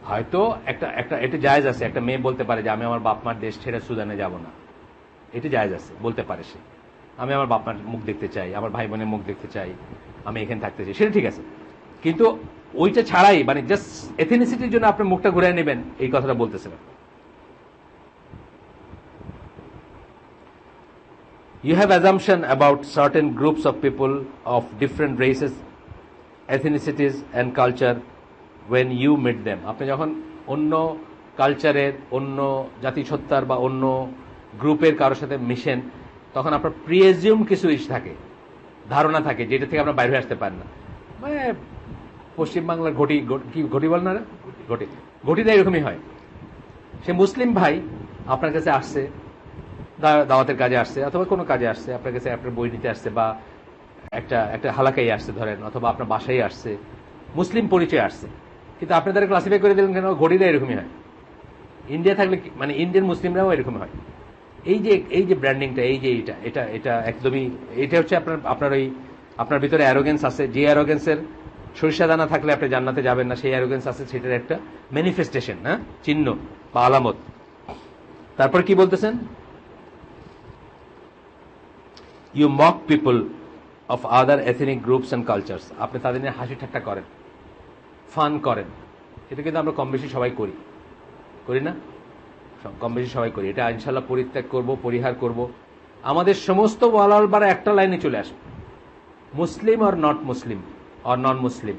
হয়তো এটা জায়েজ আছে, একটা মেয়ে বলতে পারে যে আমি আমার বাপ মার দেশ ছেড়ে সুদানে যাব না, এটা জায়েজ আছে, বলতে পারে সে। আমি আমার বাপ মার মুখ দেখতে চাই, আমার ভাই বোনের মুখ দেখতে চাই, আমি এখানে থাকতে চাই, সেটা ঠিক আছে। কিন্তু ওইটা ছাড়াই মানে জাস্ট এথনিসিটির জন্য আপনি মুখটা ঘুরে নেবেন, এই কথাটা বলতেছেন। You have assumption about certain groups of people of different races, ethnicities and culture when you meet them. আপনি যখন অন্য কালচারের, অন্য জাতিসত্তার বা অন্য গ্রুপের কারোর সাথে মিশেন, তখন আপনার প্রিএজিউম কিছু থাকে, ধারণা থাকে, যেটা থেকে আপনার বাইরে আসতে পারেন না। মানে পশ্চিমবাংলার ঘটি বল না, ঘটিটা এরকমই হয়। সে মুসলিম ভাই আপনার কাছে আসছে, দাওয়াতের কাজে আসছে অথবা কোনো কাজে আসছে, আপনার কাছে আপনার বই নিতে আসছে বা একটা হালাকাই আসছে ধরেন, অথবা আপনার বাসায় আসছে, মুসলিম পরিচয় আসছে, কিন্তু আপনি তারা ক্লাসিফাই করে দিলেন কেন, ঘটিটা এরকমই হয়। ইন্ডিয়া থাকলে মানে ইন্ডিয়ান মুসলিমরাও এরকম হয়। এই যে ব্র্যান্ডিংটা, এই যে এটা একদমই, এটা হচ্ছে আপনার ভিতরে অ্যারোগেন্স আছে। যে অ্যারোগেন্সের সরিষা দানা থাকলে আপনি জান্নাতে যাবেন না, সেই অ্যারোগেন্স আছে, সেটার একটা ম্যানিফেস্টেশন, হ্যাঁ, চিহ্ন বা আলামত। তারপর কি বলতেছেন, you mock people of other ethnic groups and cultures. আপনি তাদের নিয়ে হাসি ঠাট্টা করেন, ফান করেন। এটা কিন্তু আমরা কম বেশি সবাই করি না, কম বেশি সবাই করি। এটা ইনশাল্লাহ পরিত্যাগ করব, পরিহার করব। আমাদের সমস্ত বলার একটা লাইনে চলে আসবে, Muslim or not Muslim or non Muslim,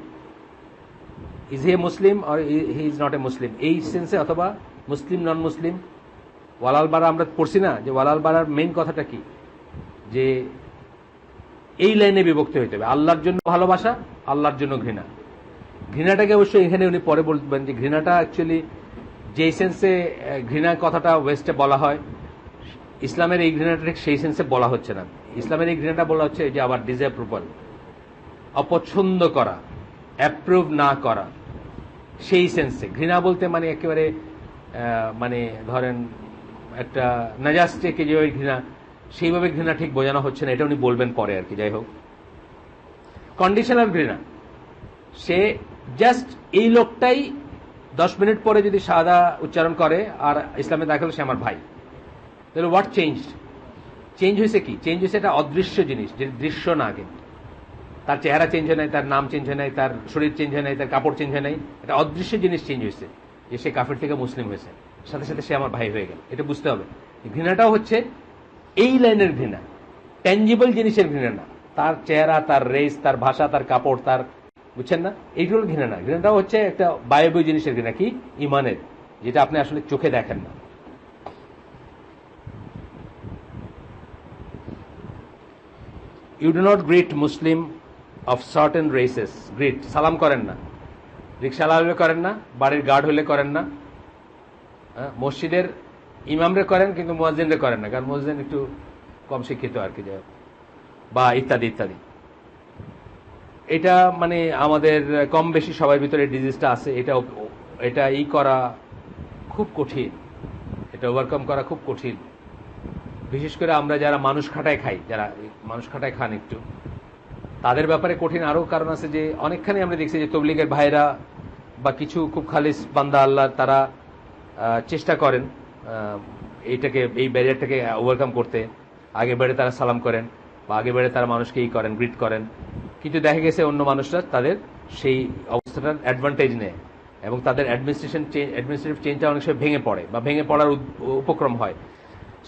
is he a Muslim or he is not a Muslim, এই সেন্সে, অথবা মুসলিম নন মুসলিম। ওয়ালাল বারা আমরা পড়ছি না, যে ওয়ালাল বারার মেইন কথাটা কি, যে এই লাইনে বিভক্ত হইতে হবে, আল্লাহর জন্য ভালোবাসা, আল্লাহর জন্য ঘৃণা। ঘৃণাটাকে অবশ্যই এখানে উনি পরে বলবেন যে ঘৃণাটা অ্যাকচুয়ালি যে সেন্সে ঘৃণা কথাটা ওয়েস্টে বলা হয়, ইসলামের এই ঘৃণাটা ঠিক সেই সেন্সে বলা হচ্ছে না। ইসলামের এই ঘৃণাটা বলা হচ্ছে যে আবার ডিসঅ্যাপ্রুভাল, অপছন্দ করা, অ্যাপ্রুভ না করা, সেই সেন্সে ঘৃণা বলতে মানে একেবারে মানে ধরেন একটা নাজাসকে যে ওই ঘৃণা, সেইভাবে ঘৃণা ঠিক বোঝানো হচ্ছে না, এটা উনি বলবেন পরে আর কি। যাই হোক, কন্ডিশনাল ঘৃণা, সে জাস্ট এই লোকটাই 10 মিনিট পরে যদি শাহাদা উচ্চারণ করে আর ইসলামে দাখিল, সে আমার ভাই, তাহলে হোয়াট চেঞ্জ? চেঞ্জ হয়েছে কি? চেঞ্জ হয়েছে একটা অদৃশ্য জিনিস, যে দৃশ্য না, কিন্তু তার চেহারা চেঞ্জ হয় নাই, তার নাম চেঞ্জ হয় নাই, তার শরীর চেঞ্জ হয় নাই, তার কাপড় চেঞ্জ হয় নাই, একটা অদৃশ্য জিনিস চেঞ্জ হয়েছে, যে সে কাফের থেকে মুসলিম হয়েছে, সাথে সাথে সে আমার ভাই হয়ে গেল। এটা বুঝতে হবে। ঘৃণাটাও হচ্ছে এই লাইনের ঘৃণা, ট্যাঞ্জিবল জিনিসের ঘৃণা না, তার চেহারা, তার রেস, তার ভাষা, তার কাপড়, তার, বুঝছেন না, এইগুলো ঘৃণা না। ঘৃণাটাও হচ্ছে একটা বায়বীয় জিনিসের ঘৃণা, কি ইমানের, যেটা আপনি আসলে চোখে দেখেন না। You do not greet Muslim of certain races, greet সালাম করেন না, রিক্সাওয়ালা হলে করেন না, বাড়ির গার্ড হলে করেন না, মসজিদের ইমামরে করেন কিন্তু মুয়াজ্জিনরে করেন না, কারণ মুয়াজ্জিন একটু কম শিক্ষিত আর কি, বা ইত্যাদি ইত্যাদি। এটা মানে আমাদের কম বেশি সবার ভিতরে ডিজিজটা আছে। এটা ই করা খুব কঠিন, এটা ওভারকাম করা খুব কঠিন। বিশেষ করে আমরা যারা মানুষ খাটায় খাই, যারা মানুষ খাটায় খান একটু, তাদের ব্যাপারে কঠিন। আরও কারণ আছে যে অনেকখানি আমরা দেখছি যে তবলিগের ভাইরা বা কিছু খুব খালিস বান্দা আল্লাহ, তারা চেষ্টা করেন এইটাকে, এই ব্যারিয়ারটাকে ওভারকাম করতে। আগে বেড়ে তারা সালাম করেন, বা আগে বেড়ে তারা মানুষকে করেন, গ্রিট করেন, কিন্তু দেখা গেছে অন্য মানুষরা তাদের সেই অবস্থাটার অ্যাডভান্টেজ নেয়, এবং তাদের অ্যাডমিনিস্ট্রেটিভ চেঞ্জটা অনেক সময় ভেঙে পড়ে বা ভেঙে পড়ার উপক্রম হয়।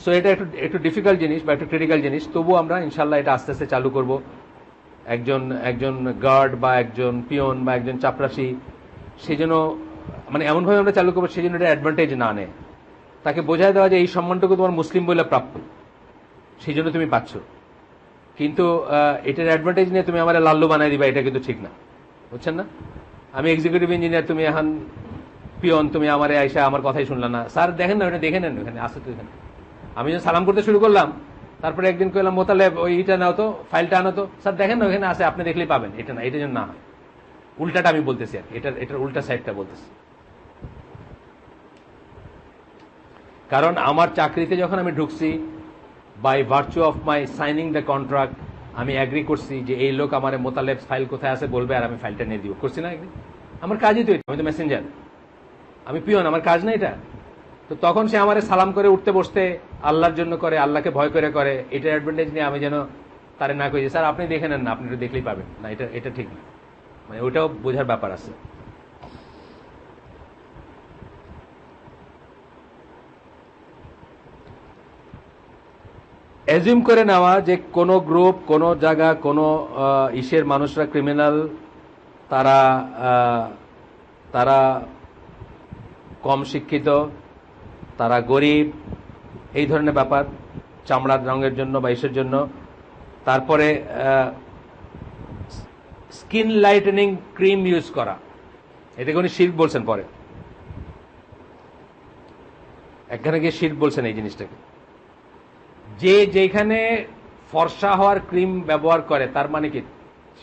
সো এটা একটু ডিফিকাল্ট জিনিস বা একটু ক্রিটিক্যাল জিনিস। তবু আমরা ইনশাল্লাহ এটা আস্তে আস্তে চালু করব। একজন গার্ড বা একজন পিয়ন বা একজন চাপরাশি, সেই জন্য মানে এমনভাবে আমরা চালু করবো সেই জন্য এটা অ্যাডভান্টেজ না নেয়, তাকে বোঝায় দেওয়া যে এই সম্মানটুকু তোমার মুসলিম বলে প্রাপ্য, সেই জন্য তুমি পাচ্ছ, কিন্তু এটার অ্যাডভান্টেজ নিয়ে তুমি আমার লাল্লু বানাই দিবা, এটা কিন্তু ঠিক না, বুঝছেন না? আমি এক্সিকিউটিভ ইঞ্জিনিয়ার, তুমি এখন পিয়ন, তুমি আমার আইসা আমার কথাই শুনলা না। স্যার দেখেন না, ওটা দেখে নেন, ওখানে আসে তো এখানে। আমি যখন সালাম করতে শুরু করলাম, তারপরে একদিন কইলাম মোতালেব ওই ইটা নাও তো, ফাইলটা আনো তো। স্যার দেখেন না, ওখানে আসে, আপনি দেখলেই পাবেন। এটা না, এটা যেন না হয়। উল্টাটা আমি বলতেছি আর এটার উল্টা সাইডটা বলতেছি। কারণ আমার চাকরিতে যখন আমি ঢুকছি, by virtue of my signing the contract, আমি অ্যাগ্রি করছি যে এই লোক আমার মোতালেব ফাইল কোথায় আছে বলবে, আর আমি ফাইলটা নিয়ে দিব। করছি না একদিন? আমার কাজই তো এটা, আমি তো মেসেঞ্জার, আমি পিয়ন, আমার কাজ না এটা। তো তখন সে আমার সালাম করে উঠতে বসতে আল্লাহর জন্য করে, আল্লাহকে ভয় করে করে, এটার অ্যাডভান্টেজ নিয়ে আমি যেন তারে না কই যে স্যার আপনি দেখে নেন না, আপনি একটু দেখলেই পাবেন না, এটা ঠিক না। মানে ওটাও বোঝার ব্যাপার আছে। অ্যাজিউম করে নেওয়া যে কোনো গ্রুপ, কোনো জায়গা, কোনো ইসের মানুষরা ক্রিমিনাল, তারা কম শিক্ষিত, তারা গরিব, এই ধরনের ব্যাপার, চামড়ার রঙের জন্য বা ইসের জন্য। তারপরে স্কিন লাইটেনিং ক্রিম ইউজ করা, এটাকে উনি শিরক বলছেন। পরে এখানে গিয়ে শিরক বলছেন এই জিনিসটাকে, যে যেখানে ফর্সা হওয়ার ক্রিম ব্যবহার করে, তার মানে কি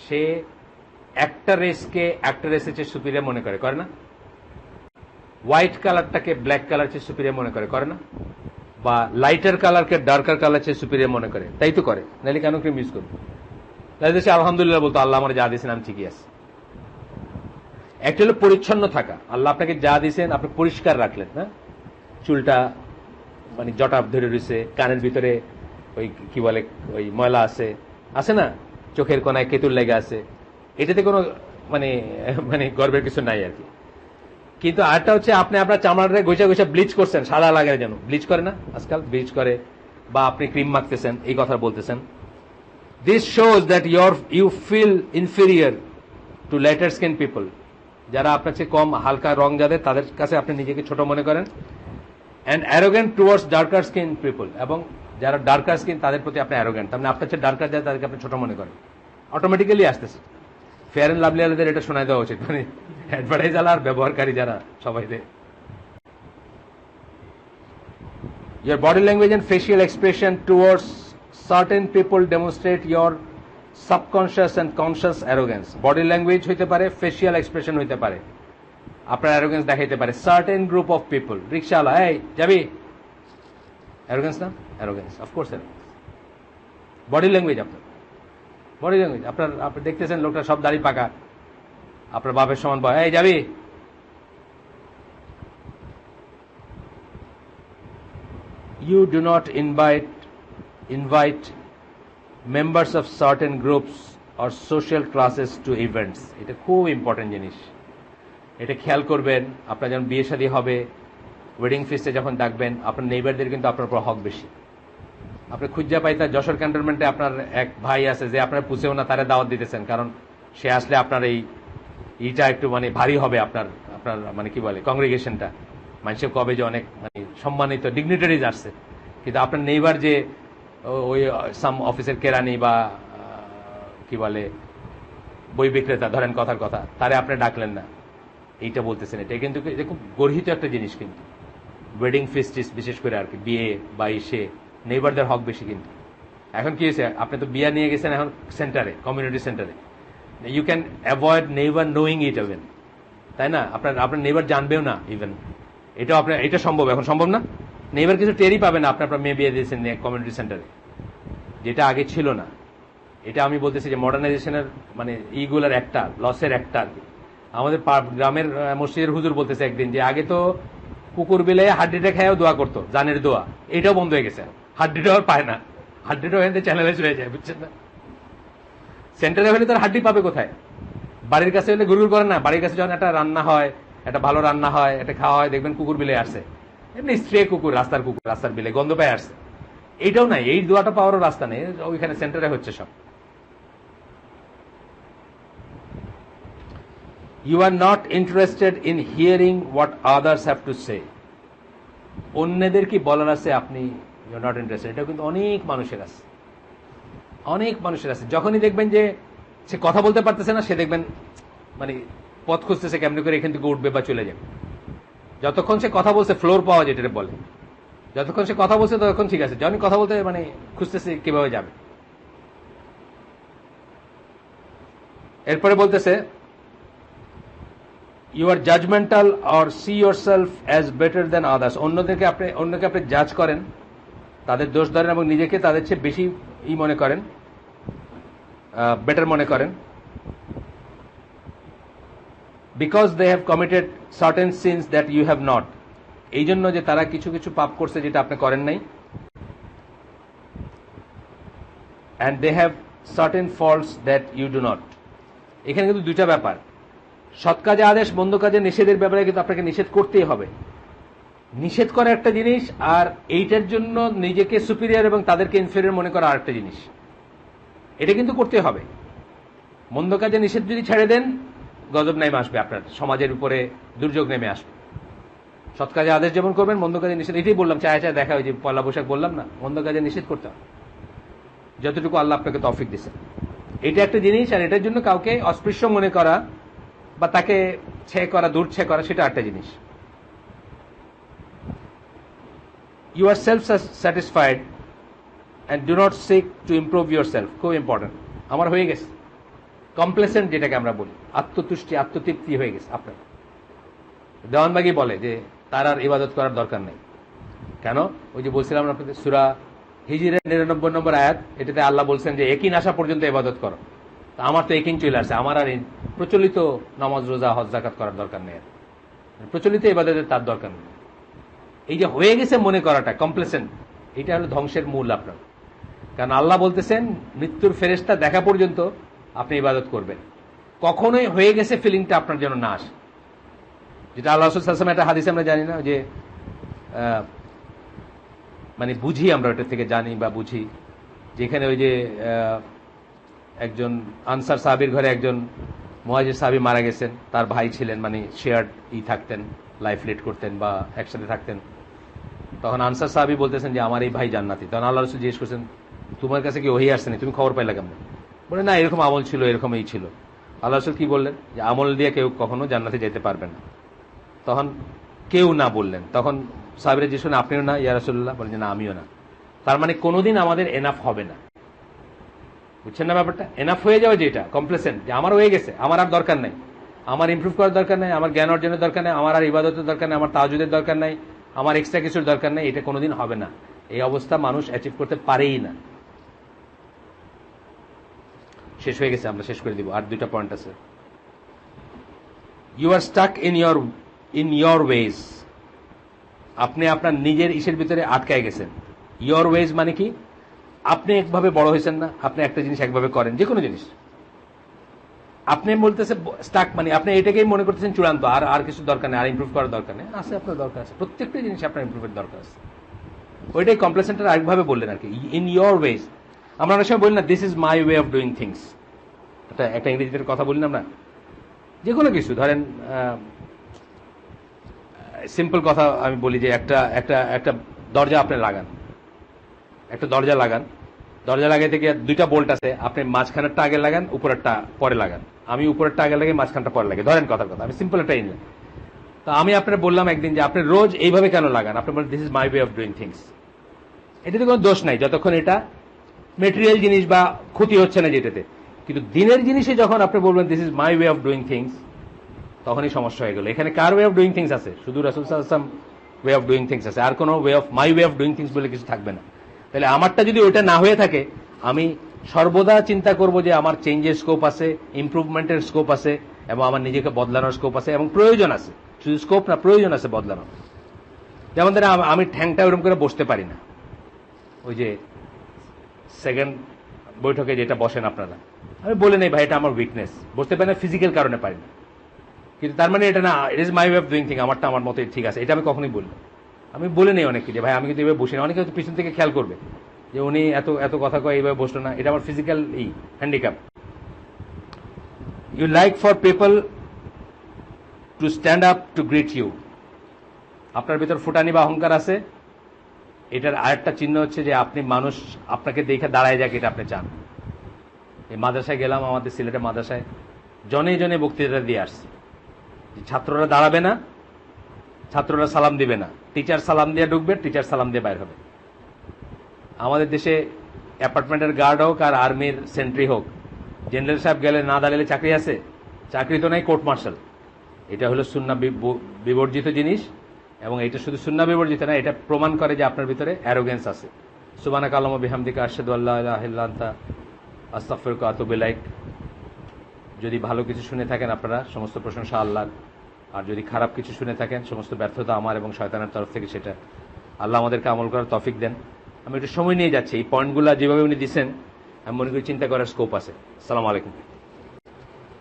সে একটা রেসকে একটা রেসের চেয়ে সুপিরিয়র মনে করে না? হোয়াইট কালারটাকে ব্ল্যাক কালার চেয়ে সুপিরিয়র মনে করে না? বা লাইটার কালারকে ডার্কার কালার চেয়ে সুপিরিয়র মনে করে, তাই তো করে। নাহলে কেন ক্রিম ইউজ করবো? তাহলে সে আলহামদুলিল্লাহ বলতো, আল্লাহ আমার যা দিয়েছেন আমি ঠিকই আছি। একটা হলো পরিচ্ছন্ন থাকা, আল্লাহ আপনাকে যা দিয়েছেন আপনি পরিষ্কার রাখলেন, না চুলটা মানে জটা ধরে রয়েছে, কানের ভিতরে ওই কি বলে ওই ময়লা আছে না, চোখের কোনায় কেতুর লেগে আছে, এটাতে কোনো মানে মানে গর্বের কিছু নাই আর কি। কিন্তু আরেকটা হচ্ছে আপনি আপনার চামড়াটা গোছা গোছা ব্লিচ করছেন, সাদা লাগে যেন, ব্লিচ করে না আজকাল, ব্লিচ করে, বা আপনি ক্রিম মাখতেছেন, এই কথা বলতেছেন। This shows that you feel inferior to lighter skin people, যারা আপনার চেয়ে কম হালকা রং যাদের, তাদের কাছে আপনি নিজেকে ছোট মনে করেন। And arrogant towards darker skin people, এবং যারা ডার্কার স্কিন তাদের প্রতি আপনি অ্যারোগেন্ট, তার মানে আপনার চেয়ে ডার্কার যারা তাদেরকে আপনি ছোট মনে করেন। অটোমেটিক্যালি আসতেছে। ফেয়ার অ্যান্ড লাভলি আলাদের এটা শোনায় দেওয়া উচিত, মানে অ্যাডভার্টাইজ আলা আর ব্যবহারকারী যারা সবাই দেয়। Your body language and facial expression towards certain people demonstrate your subconscious and conscious arrogance. Body language হইতে পারে, facial expression হইতে পারে, আপনার arrogance দেখাইতে পারে। Certain group of people, rickshawwala, এই যাবি, arrogance না? Arrogance, of course arrogance. Body language আপনার, body language আপনার, আপনি দেখতেছেন লোকটা সব দাড়ি পাকা, আপনার বাপের সমান বয়, এই যাবি। You do not invite members of certain groups or social classes to events. এটা খুব ইম্পর্টেন্ট জিনিস, এটা খেয়াল করবেন। আপনার যখন বিয়ে শাদী হবে, ওয়েডিং ফিস্টে যখন ডাকবেন, আপনার নেইবারদের কিন্তু আপনার উপর হক বেশি। আপনি খুঁজা পাইতা যশোর ক্যান্টনমেন্টে আপনার এক ভাই আছে যে আপনার পুষেও না, তারা দাওয়াত দিতেছেন, কারণ সে আসলে আপনার এইটা একটু মানে ভারী হবে, আপনার মানে কি বলে কংগ্রিগেশনটা, মানুষের কবে যে অনেক মানে সম্মানিত ডিগনিটারিজ আসছে, কিন্তু আপনার নেইবার যে ওই সাম অফিসের কেরানি বা কি বলে বই বিক্রেতা, ধরেন কথার কথা, তারে আপনি ডাকলেন না, এইটা বলতেছেন। এটা কিন্তু খুব গর্হিত একটা জিনিস, কিন্তু ওয়েডিং ফিস্টিস বিশেষ করে আর কি, বিয়ে বা ইসে নেইবারদের হক বেশি। কিন্তু এখন কি হয়েছে, আপনি তো বিয়া নিয়ে গেছেন এখন সেন্টারে, কমিউনিটি সেন্টারে, you can avoid neighbour knowing it even, তাই না? আপনার নেইবার জানবেও না ইভেন, এটাও আপনার, এটা সম্ভব, এখন সম্ভব না। নেইবার কিছু টেরই পাবে না আপনার মেয়ে বিয়ে দিয়েছেন কমিউনিটি সেন্টারে, যেটা আগে ছিল না। এটা আমি বলতেছি যে মডার্নাইজেশনের মানে ইগুলার একটা লসের একটা আর কি। আমাদের গ্রামের মসজিদের হুজুর বলতেছে একদিন যে আগে তো কুকুর বিলে হাড্ডিটা খেয়েও দোয়া করতো, জানের দোয়া, এটাও বন্ধ হয়ে গেছে, হাড্ডিটাও আর পায় না, হাড্ডিটাও এখানে চ্যানেলাইজ হয়ে যায়, বুঝছেন না? সেন্টারে হলে তার হাড্ডি পাবে কোথায়? বাড়ির কাছে হলে গুড়গুড় করে না, বাড়ির কাছে যখন একটা রান্না হয়, একটা ভালো রান্না হয়, একটা খাওয়া হয়, দেখবেন কুকুর বিলে আসছে, এমনি স্ট্রে কুকুর, রাস্তার বিলে গন্ধ পায় আসছে, এইটাও নাই, এই দোয়াটা পাওয়ারও রাস্তা নেই, ওইখানে সেন্টারে হচ্ছে সব। You are not interested in hearing what others have to say. অন্যদের কি বলার আছে আপনি ইউ আর নট ইন্টারেস্টেড। এটা কিন্তু অনেক মানুষের আছে, অনেক মানুষের আছে। যখনই দেখবেন যে সে কথা বলতে পারতেছে না, সে দেখবেন মানে পথ খুঁজতেছে কেমনি করে এখান থেকে উঠবে বা চলে যাবে। যতক্ষণ সে কথা বলছে, ফ্লোর পাওয়া যেটা বলে, যতক্ষণ সে কথা বলছে ততক্ষণ ঠিক আছে, যখন কথা বলতে মানে খুঁজতেছে কিভাবে যাবে। এরপরে বলতেছে you are judgmental or see your self as better than others. অন্যকে আপনি জাজ করেন, তাদের দোষ ধরেন এবং নিজেকে তাদের চেয়ে বেশি মনে করেন, বেটার মনে করেন। Because they have committed certain sins that you have not, এই জন্য যে তারা কিছু কিছু পাপ করছে যেটা আপনি করেন নাই। And they have certain faults that you do not. এখানে কিন্তু দুইটা ব্যাপার, সৎ কাজে আদেশ, মন্দ কাজে নিষেধের ব্যাপারে কিন্তু আপনাকে নিষেধ করতেই হবে। নিষেধ করা একটা জিনিস, আর এইটার জন্য নিজেকে সুপিরিয়র এবং তাদেরকে ইনফেরিয়র মনে করা আরেকটা জিনিস। এটা কিন্তু করতে হবে। মন্দ কাজে নিষেধ যদি ছেড়ে দেন, গজব নেমে আসবে, আপনার সমাজের উপরে দুর্যোগ নেমে আসবে। সৎ কাজে আদেশ যেমন করবেন, মন্দ কাজে নিষেধ, এটাই বললাম, চায় দেখা হয় যে পয়লা বৈশাখ বললাম না, মন্দ কাজে নিষেধ করতে হবে যতটুকু আল্লাহ আপনাকে তৌফিক দিয়েছেন। এটা একটা জিনিস, আর এটার জন্য কাউকে অস্পৃশ্য মনে করা বা তাকে দূর করা, সেটা একটা জিনিস। You are self satisfied and do not seek to improve your self. খুব ইম্পর্টেন্ট, আমার হয়ে গেছে কমপ্লেসেন্ট, যেটাকে আমরা বলি আত্মতুষ্টি, আত্মতৃপ্তি হয়ে গেছে আপনার। দেওয়ানবাগি বলে যে তার আর ইবাদত করার দরকার নেই। কেন? ওই যে বলছিলাম আপনাদের সূরা হিজরের 99 নম্বর আয়াত, এটাতে আল্লাহ বলছেন যে একিন আসা পর্যন্ত ইবাদত করো। আমার তো একিন চলে আসছে, আমার আর প্রচলিত নামাজ রোজা হজ যাকাত করার দরকার নেই, প্রচলিত ইবাদতের তার দরকার নেই। এই যে হয়ে গেছে মনে করাটা কমপ্লেসেন্ট, এটা হলো ধ্বংসের মূল আপনার। কারণ আল্লাহ বলতেছেন মৃত্যুর ফেরেশতা দেখা পর্যন্ত আপনি ইবাদত করবেন, কখনোই হয়ে গেছে ফিলিংটা আপনার যেন না আসে। যেটা আল্লাহ রাসূল সাল্লাল্লাহু আলাইহি ওয়াসাল্লাম একটা হাদিসে আমরা জানি না যে মানে বুঝি আমরা ওটা থেকে জানি বা বুঝি, যেখানে ওই যে একজন আনসার সাহাবীর ঘরে একজন মুহাজির সাহাবী মারা গেছেন, তার ভাই ছিলেন, মানে শেয়ার্ড থাকতেন, লাইফ লিড করতেন বা একসাথে থাকতেন। তখন আনসার সাহাবী বলতেছেন যে আমার এই ভাই জান্নাতি। তখন আল্লাহ রাসূল জিজ্ঞেস করছেন, তোমার কাছে কি ওহী আসছেনি, তুমি খবর পাইলা কেমন? বলে না, এরকম আমল ছিল, এরকম এই ছিল। আল্লাহ রাসূল কি বললেন, যে আমল দিয়ে কেউ কখনো জান্নাতে যেতে পারবে না। তখন কেউ না বললেন। তখন সাহাবীরা জিজ্ঞেস করলেন, আপনিও না ইয়া রাসূলুল্লাহ? বলেন যে না, আমিও না। তার মানে কোনোদিন আমাদের এনাফ হবে না, বুঝছেন না ব্যাপারটা? এনাফ হয়ে যাবে যেটা কমপ্লেসেন্ট, যে আমার হয়ে গেছে, আমার আর দরকার নাই, আমার ইমপ্রুভ করার দরকার নাই, আমার জ্ঞান অর্জনের দরকার নাই, আমার আর ইবাদতের দরকার নাই, আমার তাহাজ্জুদের দরকার নাই, আমার এক্সট্রা কিছুর দরকার নাই, এটা কোনোদিন হবে না। এই অবস্থা মানুষ অ্যাচিভ করতে পারেই না। শেষ হয়ে গেছে, আমরা শেষ করে দিব, আর 2টা পয়েন্ট আছে। You are stuck in your ways. আপনি আপনার নিজের ইসের ভিতরে আটকায় গেছেন। ইয়োর ওয়েজ মানে কি? আপনি একভাবে বড় হয়েছেন না, আপনি একটা জিনিস একভাবে করেন, যে কোনো জিনিস আপনি বলতেছে স্টাক, মানে আপনি এটাকেই মনে করতেছেন চূড়ান্ত, আর আর কিছু দরকার নেই, আর ইমপ্রুভ করার দরকার নেই। আছে, আপনার দরকার আছে, প্রত্যেকটা জিনিস আপনার ইমপ্রুভের দরকার আছে। ওইটাই কমপ্লেসেন্টের আরেকভাবে বললেন আর কি, ইন ইয়োর ওয়েজ। আমরা অনেক সময় বলি না, this is my way of doing things. একটা ইংরেজিতে কথা বলি না আমরা, যে কোনো কিছু ধরেন, সিম্পল কথা আমি বলি যে একটা একটা একটা দরজা আপনি লাগান, একটা দরজা লাগান, দরজা লাগাইতে গিয়ে 2টা বোল্ট আছে, আপনি মাঝখানেরটা আগে লাগান, উপরেরটা পরে লাগান। আমি উপরেরটা আগে লাগাই, মাঝখানটা পরে লাগে, ধরেন কথার কথা, আমি সিম্পল একটা ইঞ্জিন। তো আমি আপনার বললাম একদিন যে আপনি রোজ এইভাবে কেন লাগান? আপনি বলেন this is my way of doing things. এটাতে কোনো দোষ নাই যতক্ষণ এটা মেটেরিয়াল জিনিস বা ক্ষতি হচ্ছে না যেটাতে। কিন্তু দিনের জিনিসে যখন আপনি বলবেন this is my way of doing things, তখনই সমস্যা হয়ে গেল। এখানে কার ওয়ে অফ ডুইং থিংস আছে? শুধু রাসূল সাল্লাল্লাহু আলাইহি ওয়াসাল্লাম ওয়ে অফ ডুইং থিংস আছে, আর কোনো way of my way of doing things বলে কিছু থাকবে না। তাহলে আমারটা যদি ওইটা না হয়ে থাকে, আমি সর্বদা চিন্তা করব যে আমার চেঞ্জের স্কোপ আছে, ইমপ্রুভমেন্টের স্কোপ আছে, এবং আমার নিজেকে বদলানোর স্কোপ আছে, এবং প্রয়োজন আছে, শুধু স্কোপ না, প্রয়োজন আছে বদলানোর। যেমন ধরেন আমি ঠ্যাংটা ওরকম করে বসতে পারি না, ওই যে সেকেন্ড বৈঠকে যেটা বসেন আপনারা, আমি বলে নেই ভাই এটা আমার উইকনেস, বসতে পারি না ফিজিক্যাল কারণে পারি না, কিন্তু তার মানে এটা না it is my way of doing thing, আমারটা আমার মতো ঠিক আছে, এটা আমি কখনোই বলি। আমি বলে নেই অনেককে যে ভাই আমি কিন্তু এভাবে বসি না। অনেকে হয়তো পিছন থেকে খেয়াল করবে যে উনি এত এত কথা কয়, এইভাবে বসলো না, এটা আমার physical handicap. You like for people to stand up to greet you. আপনার ভিতর ফুটানি বা অহংকার আছে, এটার আরেকটা চিহ্ন হচ্ছে যে আপনি মানুষ আপনাকে দেখে দাঁড়ায় যাক, এটা আপনি চান। এই মাদ্রাসায় গেলাম, আমাদের সিলেটের মাদ্রাসায় জনে জনে বক্তৃতা দিয়ে আসছে, ছাত্ররা দাঁড়াবে না, ছাত্ররা সালাম দিবে না, টিচার সালাম দিয়ে ঢুকবে, টিচার সালাম দিয়ে বাইর হবে। আমাদের দেশে অ্যাপার্টমেন্টের গার্ড হোক আর আর্মির সেন্ট্রি হোক, জেনারেল সাহেব গেলে না দাঁড়ালে চাকরি আছে? চাকরি তো নাই, কোর্ট মার্শাল। এটা হলো সুন্নাহ বিবর্জিত জিনিস, এবং এটা শুধু সুন্নাহ বিবর্জিত না, এটা প্রমাণ করে যে আপনার ভিতরে অ্যারোগেন্স আছে। সুবহানাকা আল্লাহুম্মা বিহামদিকা আশহাদু আল্লা ইলাহা ইল্লা আনতা আস্তাগফিরুকা ওয়া আতুবু ইলাইক। যদি ভালো কিছু শুনে থাকেন আপনারা, সমস্ত প্রশংসা আল্লাহর। আর যদি খারাপ কিছু শুনে থাকেন, সমস্ত ব্যর্থতা আমার এবং শয়তানের তরফ থেকে, সেটা আল্লাহ আমাদেরকে আমল করার তৌফিক দেন। আমি একটু সময় নিয়ে যাচ্ছি, এই পয়েন্টগুলো যেভাবে উনি দিচ্ছেন আমি মনে করি চিন্তা করার স্কোপ আছে। আসসালামু আলাইকুম।